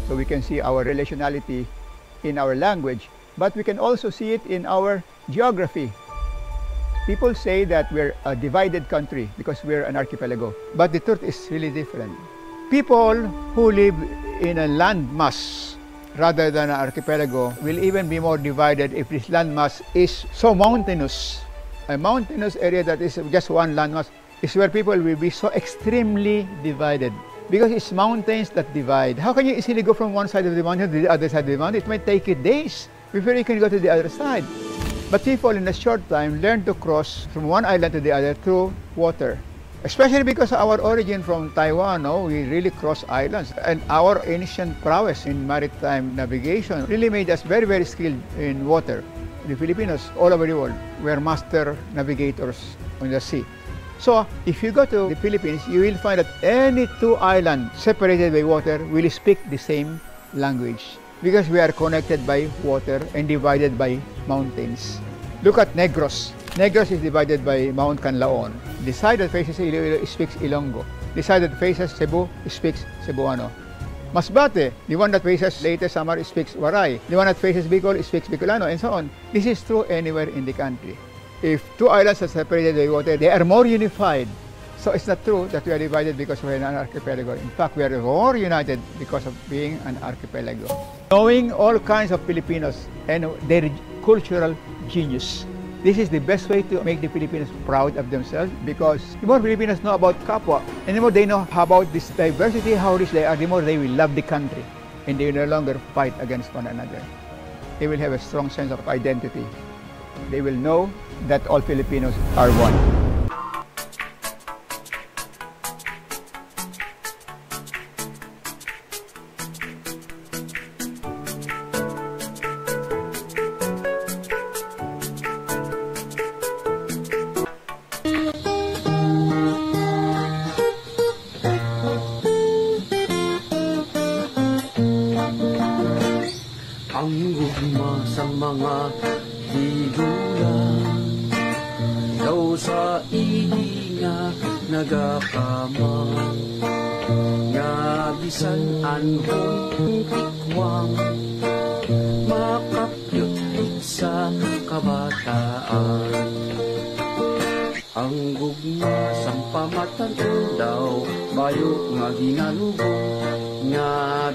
So we can see our relationality in our language, but we can also see it in our geography. People say that we're a divided country because we're an archipelago, but the truth is really different. People who live in a landmass rather than an archipelago will even be more divided if this landmass is so mountainous. A mountainous area that is just one landmass is where people will be so extremely divided. Because it's mountains that divide. How can you easily go from one side of the mountain to the other side of the mountain? It might take you days before you can go to the other side. But people in a short time learn to cross from one island to the other through water. Especially because of our origin from Taiwan, no? We really cross islands. And our ancient prowess in maritime navigation really made us very, very skilled in water. The Filipinos, all over the world, were master navigators on the sea. So, if you go to the Philippines, you will find that any two islands separated by water will speak the same language because we are connected by water and divided by mountains. Look at Negros. Negros is divided by Mount Canlaon. The side that faces Iloilo speaks Ilonggo. The side that faces Cebu speaks Cebuano. Masbate, the one that faces Leyte Samar speaks Waray. The one that faces Bicol speaks Bicolano, and so on. This is true anywhere in the country. If two islands are separated by water, they are more unified. So it's not true that we are divided because we are an archipelago. In fact, we are more united because of being an archipelago. Knowing all kinds of Filipinos and their cultural genius. This is the best way to make the Filipinos proud of themselves because the more Filipinos know about kapwa, and the more they know about this diversity, how rich they are, the more they will love the country and they will no longer fight against one another. They will have a strong sense of identity. They will know that all Filipinos are one. Ang gugma sa mga higulan daw sa ihinga nagakamang nga bisan anhong tikwang makapyot sa kabataan. Ang gugma sang pamatan daw bayo nga ginalugong nga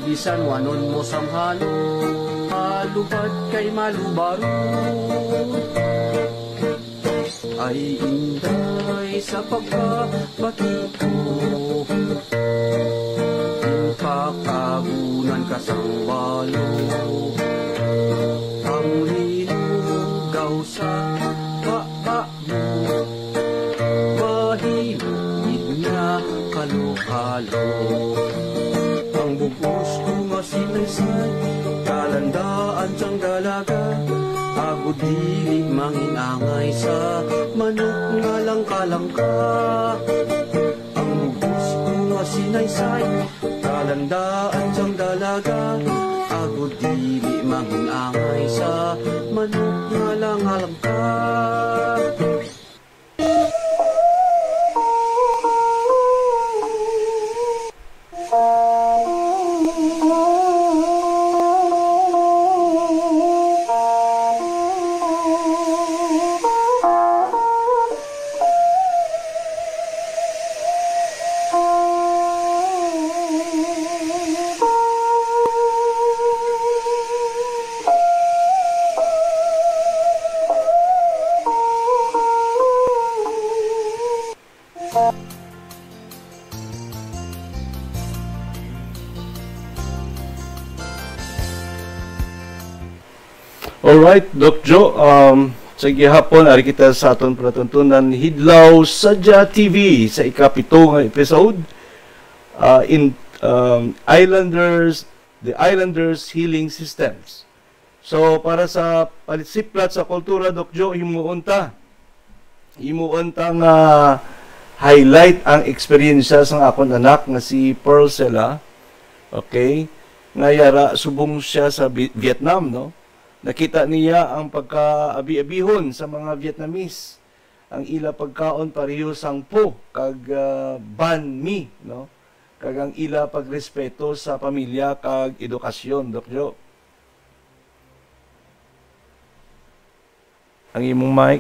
bisan wanon mo samhalo halubad kay malubaro ay inday sa pagkabati ko pakabunan ka sang balo ang linugaw sa paano mahimid nga kalukalo ang bugos ko masinaysay kalandaan sang dalaga agud dili manginangay sa manok nga langka-langka ang bugos ko masinaysay kalandaan sang dalaga pagod dili mahungangay sa manok nga lang alangkad. Alright, Doc Joe, sa gihapon, ari kita sa aton palatuntunan Hidlaw Sadya TV sa ikapito nga episode in The Islanders Healing Systems. So, para sa palisiplat sa kultura, Doc Joe, himuunta nga highlight ang experience sa akong anak nga si Pearl Sela. Okay? Ngayara, subong siya sa Vietnam, no? Nakita niya ang pagka-abi-abihon sa mga Vietnamese. Ang ila pagkaon pareho sangpo kag ban mi, no? Kag ang ila pagrespeto sa pamilya kag edukasyon, Doc Joe. Ang imong mic.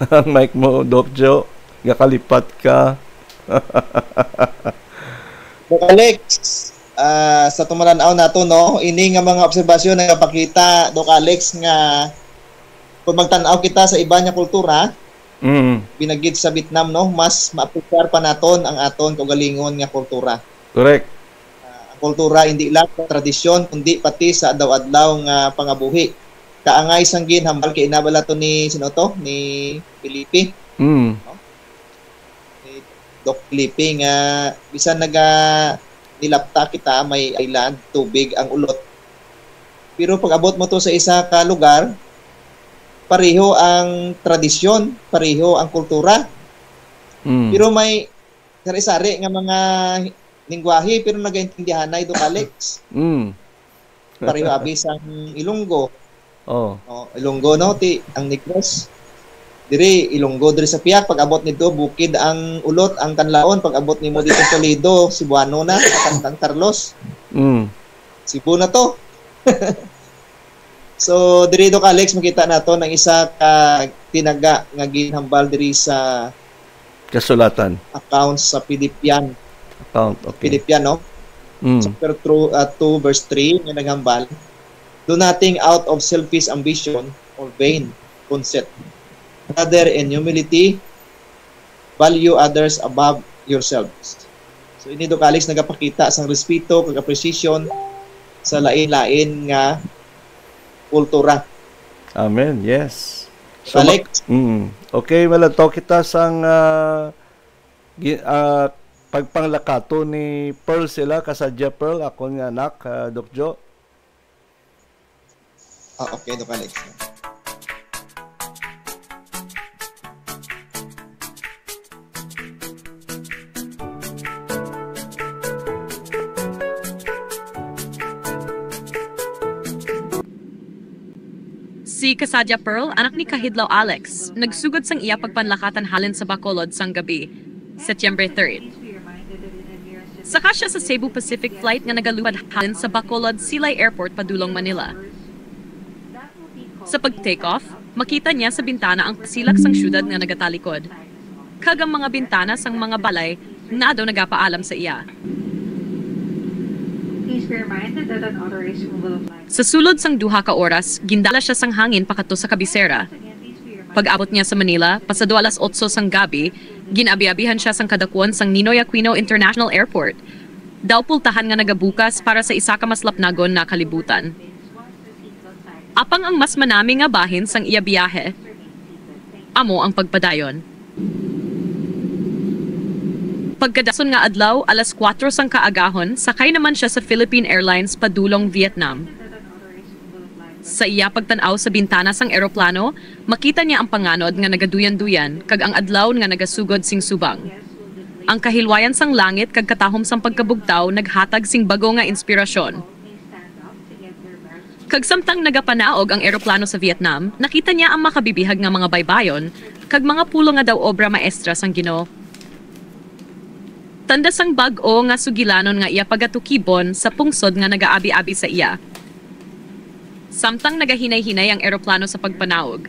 Ang mic mo, Doc Joe. Gakalipat ka. Doc Alex, sa tumalanaw nato, no, ini nga mga obserbasyon nga pakita, Doc Alex, nga kung magtanaw kita sa iba nga kultura, binagid sa Vietnam, no, mas maapreciar pa naton ang aton kaugalingon nga kultura. Correct. Ang kultura hindi lang sa tradisyon kundi pati sa adlaw-adlaw nga pangabuhi. Kaangay sanggin hambal kay inabala to ni sino to, ni Felipe. No? Ni Doc Felipe nga bisan nilapta kita, may island, tubig ang ulot. Pero pag abot mo to sa isa ka lugar, pareho ang tradisyon, pareho ang kultura. Pero may sari-sari nga mga lingwahe, pero nagaintindihan na ito, Alex. Pareho abis ang Ilonggo. Ilonggo, no? Ang Negros. Diri, Ilonggo, diri sa Piak. Pag abot nito, bukid ang ulot, ang Kanlaon. Pag abot nimo dito sa Toledo, Cebuano na, ang Carlos. Cebu na to. So, diri do Alex, makita nato ng isa ka tinaga nga ginhambal diri sa kasulatan. Accounts sa Pilipian. Okay. Pilipian, no? Chapter 2 verse 3 nga naghambal. Do nothing out of selfish ambition or vain conceit. Rather, in humility, value others above yourselves. So, ini do Alex nagapakita sang respeto kag appreciation sa lain-lain nga kultura. Amen. Yes. So, Alex. Okay, malato kita sang pagpanglakato ni Pearl Sela, kasadya Pearl, ako nga anak, Doc Joe. Okay, Doc Alex. Si Kasadya Pearl, anak ni Kahidlaw Alex, nagsugod sang iya pagpanlakatan halin sa Bacolod sang gabi, September 3rd. Saka siya sa Cebu Pacific flight nga nagalupad halin sa Bacolod Silay Airport padulong Manila. Sa pag-take-off, makita niya sa bintana ang pasilak sang syudad nga nagatalikod. Kagang mga bintana sang mga balay na daw nagapaalam sa iya. Sa sulod sang duha ka oras, gindala siya sang hangin pakato sa kabisera. Pag-abot niya sa Manila, pasado alas 8 sang gabi, ginabi-abihan siya sang kadakuan sang Ninoy Aquino International Airport. Daw pultahan nga nagabukas para sa isa ka mas lapnagon na kalibutan. Apang ang mas manami nga bahin sang iya biyahe, amo ang pagpadayon. Pagkadason nga adlaw, alas 4 sang kaagahon, sakay naman siya sa Philippine Airlines padulong Vietnam. Sa iya pagtanaw sa bintana sang eroplano, makita niya ang panganod nga nagaduyan-duyan kag ang adlaw nga nagasugod sing subang. Ang kahilwayan sang langit kag katahom sang pagkabugtaw naghatag sing bago nga inspirasyon. Kag samtang nagapanaog ang eroplano sa Vietnam, nakita niya ang makabibihag nga mga baybayon kag mga pulo nga daw obra maestra sang Ginoo. Tanda sang bag-o nga sugilanon nga iya pagatukibon sa pungsod nga nagaabi-abi sa iya. Samtang nagahinay-hinay ang eroplano sa pagpanaog,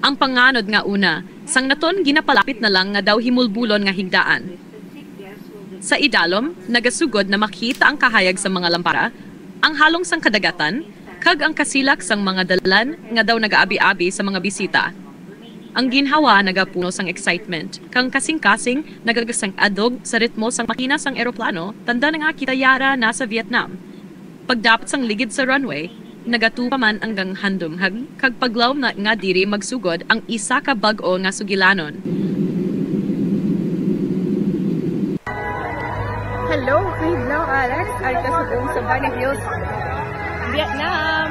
ang panganod nga una, sang naton ginapalapit na lang nga daw himulbulon nga higdaan. Sa idalom, nagasugod na makita ang kahayag sa mga lampara, ang halong sang kadagatan, kag ang kasilak sang mga dalan nga daw nagaabi-abi sa mga bisita. Ang ginhawa nagapuno sang excitement, kang kasing-kasing nagagasang adog sa ritmo sang makina sang eroplano, tanda na nga kita yara nasa Vietnam. Pagdapat sang ligid sa runway, nagatupa man hanggang handumhag, kag paglaw na nga diri magsugod ang isa ka bag-o nga sugilanon. Hello, Hidlaw Alex. Ay kasubong sa Bunny Hills, Vietnam.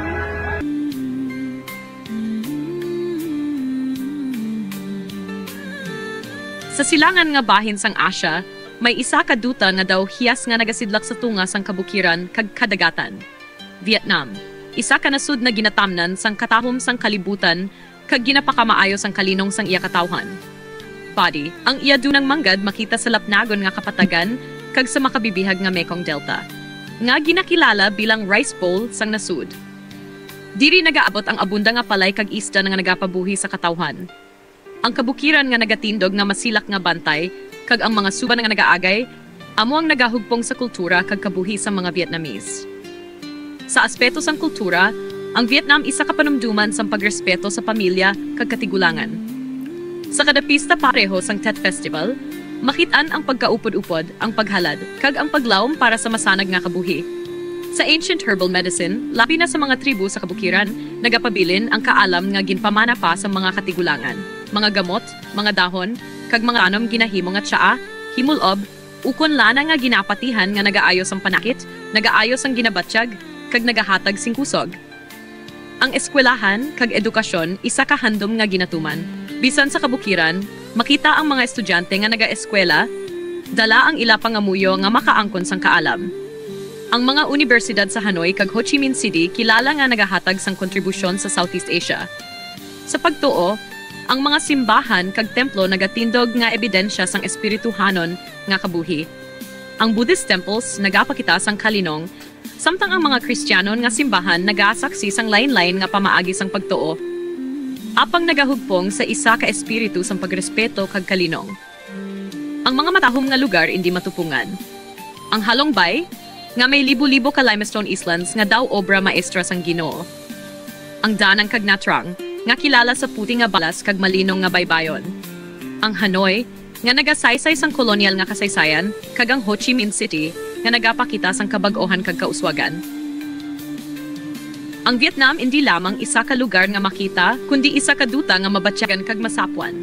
Sa silangan nga bahin sang Asia, may isa ka duta nga daw hiyas nga nagasidlak sa tunga sang kabukiran kag kadagatan. Vietnam. Isa ka nasud na ginatamnan sang katahom sang kalibutan kag ginapakamaayo sang kalinong sang iya katawhan. Body, ang iya dunang manggad makita sa lapnagon nga kapatagan kag sa makabibihag nga Mekong Delta, nga ginakilala bilang rice bowl sang nasud. Diri nagaabot ang abunda nga palay kag isda nga nagapabuhi sa katawhan. Ang kabukiran nga nagatindog nga masilak nga bantay kag ang mga suban nga nagaagay, amo ang nagahugpong sa kultura kag kabuhi sa mga Vietnamese. Sa aspeto sang kultura, ang Vietnam isa ka panumduman sang pagrespeto sa pamilya kag katigulangan. Sa kada pista pareho sang Tet Festival, makitaan ang pagkaupod-upod, ang paghalad, kag ang paglawom para sa masanag nga kabuhi. Sa ancient herbal medicine, labi na sa mga tribu sa kabukiran, nagapabilin ang kaalam nga ginpamana pa sa mga katigulangan. Mga gamot, mga dahon, kag mga anom ginahimo nga tsaa, himulob, ukon lana nga ginapatihan nga nagaayos ang panakit, nagaayos ang ginabatsyag, kag nagahatag sing kusog. Ang eskwelahan kag edukasyon isa ka handom nga ginatuman. Bisan sa kabukiran, makita ang mga estudyante nga naga-eskwela, dala ang ila pangamuyo nga makaangkon sang kaalam. Ang mga universidad sa Hanoi kag Ho Chi Minh City kilala nga nagahatag sang kontribusyon sa Southeast Asia. Sa pagtuo, ang mga simbahan kag templo nagatindog nga ebidensya sang espirituhanon nga kabuhi. Ang Buddhist temples nagapakita sang kalinong, samtang ang mga Kristiyanon nga simbahan nagasaksi sang lain-lain nga pamaagi sang pagtuo. Apang nagahugpong sa isa ka espiritu sang pagrespeto kag kalinong. Ang mga matahom nga lugar hindi matupungan. Ang Halong Bay, nga may libo-libo ka limestone islands nga daw obra maestra sang Ginoo. Ang Danang kag Nha Trang, nga kilala sa puti nga balas kag malinong nga baybayon. Ang Hanoi, nga nagasaysay sang kolonyal nga kasaysayan, kag ang Ho Chi Minh City, nga nagapakita sang kabag-ohan kag kauswagan. Ang Vietnam hindi lamang isa ka lugar nga makita, kundi isa ka duta nga mabatsyagan kag masapwan.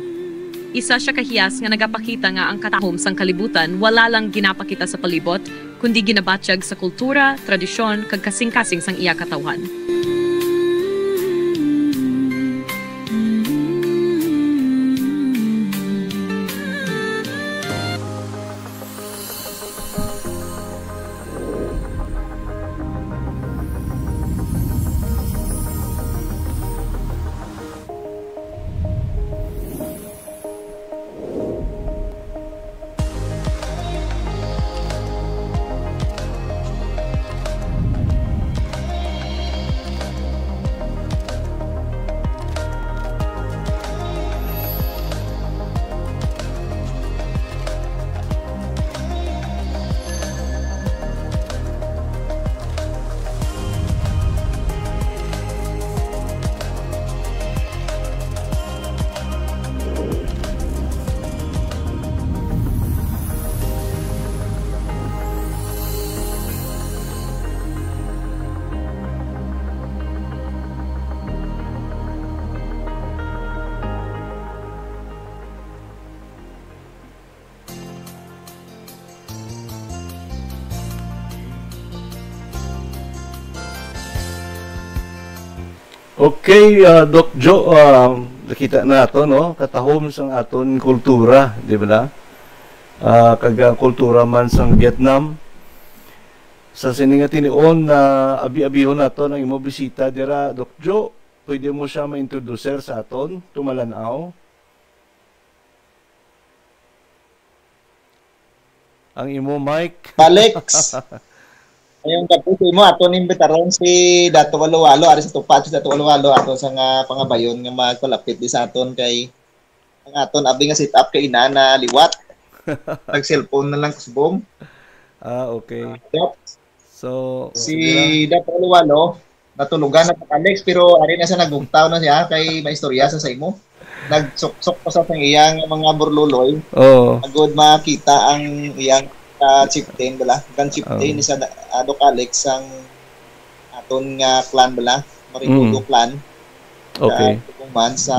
Isa siya kahiyas nga nagapakita nga ang katahom sang kalibutan wala lang ginapakita sa palibot, kundi ginabatsyag sa kultura, tradisyon, kag kasing-kasing sang iya katawhan. Okay, Doc Joe, nakita na ito, no? Katahom sang aton kultura, di ba na? kag ang kultura man sang Vietnam. Sa sininga tinion na abi-abihon nato ang imo bisita dira, Doc Joe, pwede mo siya ma-introducer sa aton tumalanaw. Ang imo mic. Alex. Ayong kapuso mo ato nimbitaron si Dato Walawalo ari sa tupad si Dato Walawalo ato sa nga pangabayon nga magpalapit di sa aton kay ang aton abi nga set up kay ina na liwat. Nag cellphone na lang kusbong. Okay. So si Dato Walawalo natulugan na pa Alex pero ari na sa nagugtaw na siya kay maistorya sa imo. Nagsuksok pa sa iyang mga burluloy. Agud makita ang iyang chieftain bala. Kan chieftain ni sa Doc Alex ang aton nga clan bala, Marikudo clan. Okay. Kung man sa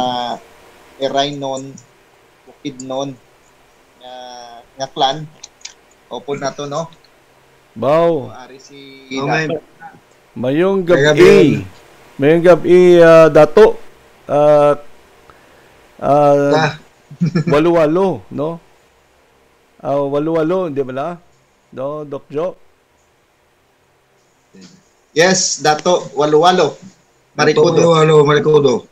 Eraynon, Bukidnon nga clan. Opo na to no. Bao. Ari si Mayong gabi. Mayong gabi Dato. Walu-walo, no? Walu-walo, hindi ba la? No, Doc Joe? Yes, Dato, walu-walo. Marikudo. Walu-walo, Marikudo.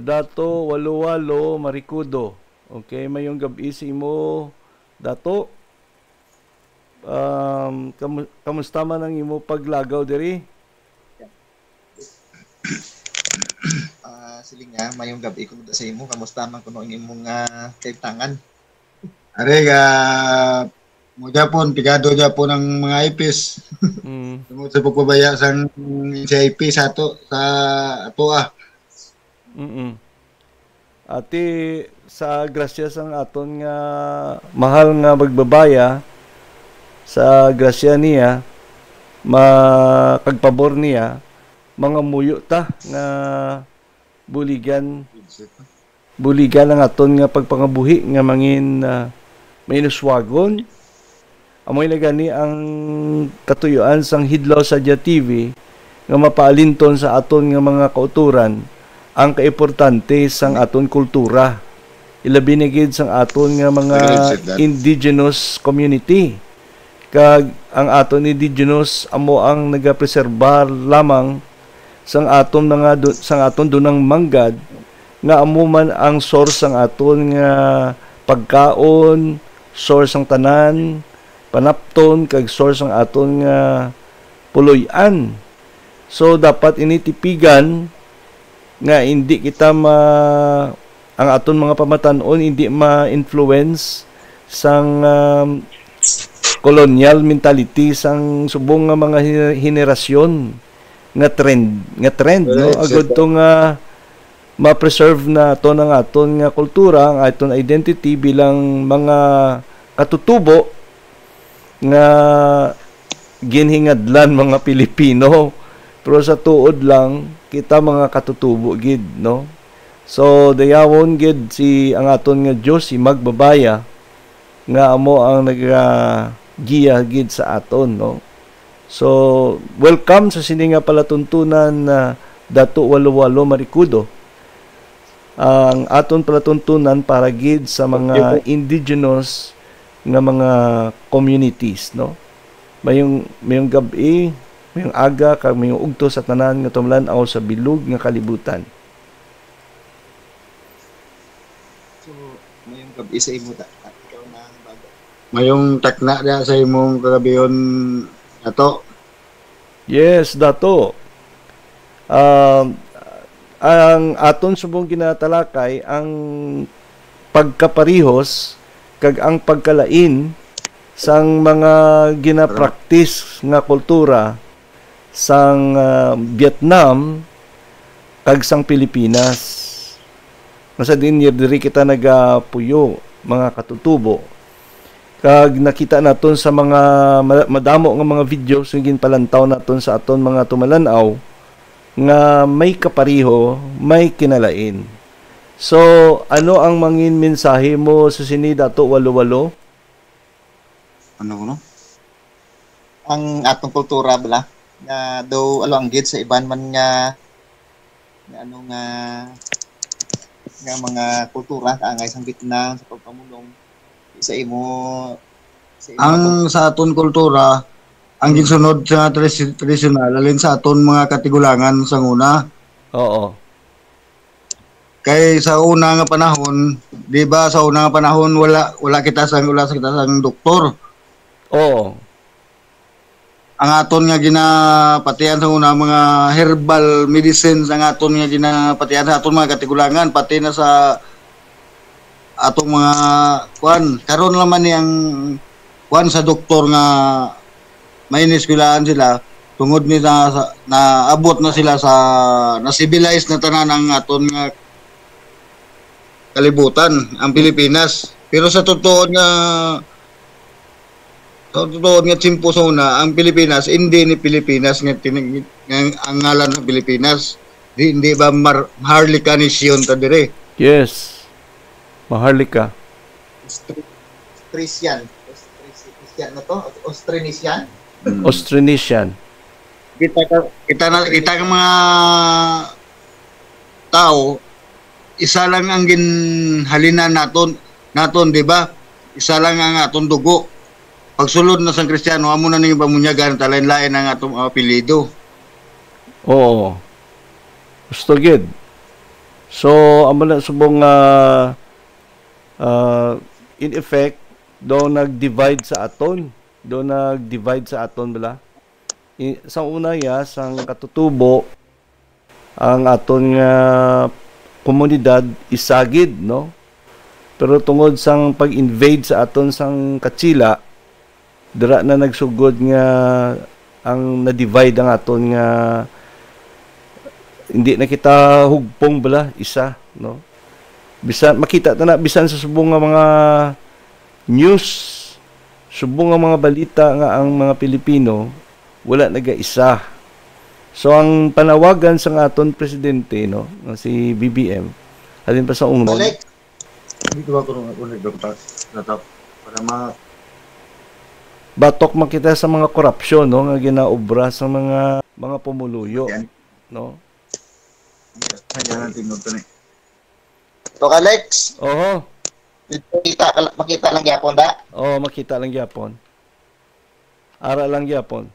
Dato, walu-walo, Marikudo. Okay, mayong gabi si mo, Dato. Kamusta man ang imo paglagaw diri? Siling nga, mayong gabi ko sa imo. Kamusta man kuno ang imong kaitangan? Are mo Japon, pigado Japon ang mga IPs. Tungod sa pagpabaya sang IP sa ato Ati sa grasya sang aton nga mahal nga magbabaya sa grasya niya makagpabor niya mga muyo ta nga buligan ang aton nga pagpangabuhi nga mangin mainuswagon. Amoy na gani ang katuyuan sang Hidlaw Sadya TV nga mapaalinton sa aton nga mga kauturan ang kaimportante sang aton kultura. Ilabi na gid sang aton nga mga indigenous community. Kag ang aton indigenous amo ang nagapreserbar lamang sang aton dunang manggad nga amo man ang source sang aton nga pagkaon, source sang tanan, panapton kag source sang aton nga puloy-an. So dapat initipigan nga hindi kita ang aton mga pamatanon hindi ma-influence sang colonial mentality sang subong nga mga henerasyon nga trend no agud to nga ma-preserve na to ng aton nga kultura ang aton identity bilang mga katutubo nga ginhingadlan mga Pilipino pero sa tuod lang kita mga katutubo gid no. So dayawon gid si ang aton nga Dios si magbabaya nga amo ang giya gid sa aton no. So, welcome sa sininga palatuntunan na Dato Walu-walo Marikudo. Ang aton palatuntunan para gid sa mga indigenous nga mga communities, no? Mayong gabi, mayong aga, kag mayong ugto sa tanan nga tumlan-aw sa bilog nga kalibutan. So, mayong gabi sa imo ikaw na bago. Mayong takna dia sa imong kagabion Dato. Yes, Dato. Ang aton subong ginatalakay ang pagkaparihos kag ang pagkalain sang mga gina-practice nga kultura sang Vietnam kag sang Pilipinas. Nasa din diri kita nagapuyo mga katutubo. Kag nakita naton sa mga madamo nga mga videos nga ginpalantaw naton sa aton mga tumalanaw nga may kapariho, may kinalain. So, ano ang mangin mensahe mo sa sini Dato Walu-walo? Ano? Ang atong kultura bala na do alanggit sa iban man nga mga kultura kaangay sa Vietnam sa pagpamulong Sa imo Ang sa aton kultura, ang ginsunod sa tradisyonal alin sa aton mga katigulangan sa una. Oo. Kay sa una nga panahon, di ba sa una nga panahon wala kita sang doktor. Oo. Ang aton nga ginapatian sa una mga herbal medicines ang aton nga ginapatian sa aton mga katigulangan pati na sa atong mga kuan karon naman ni ang kuan sa doktor nga may iniskwelahan sila tungod ni na abot na sila sa na-civilize na tanan ang aton nga kalibutan ang Pilipinas. Pero sa totoo nga simpo sa una, ang Pilipinas hindi ni Pilipinas nga ang ngalan ng Pilipinas. Hindi ba Maharlika Nation ta dire? Yes. Maharlika. Austrasian na to? Austronesian? Austronesian. Kita ng mga tao isa lang ang ginhalinan naton, di ba? Isa lang ang aton dugo. Pagsulod na sang Kristiyano, amo na ning pamunyagan talain-lain ang atong apelyido. Oo. Gusto gid. So, amo na subong in effect do nag-divide sa aton. Bala. Sa una sang katutubo ang aton komunidad isagid, no? Pero tungod sang pag-invade sa aton sang Katsila, dira na nagsugod nga ang na-divide ang aton nga hindi na kita hugpong bala isa, no? Bisan makita ta na bisan sa subong nga mga news, subong nga mga balita nga ang mga Pilipino wala nagaisa. So ang panawagan sa aton presidente, no, si BBM, halin pa sa ungnon. Dito ba ko natap para batok makita sa mga korupsyon, no, nga ginaobra sa mga pumuluyo, no. To Alex. Oho. Makita lang gyapon da? Oo, makita lang gyapon. Ara lang gyapon.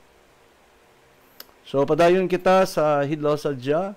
So padayon kita sa Hidlaw Sadya.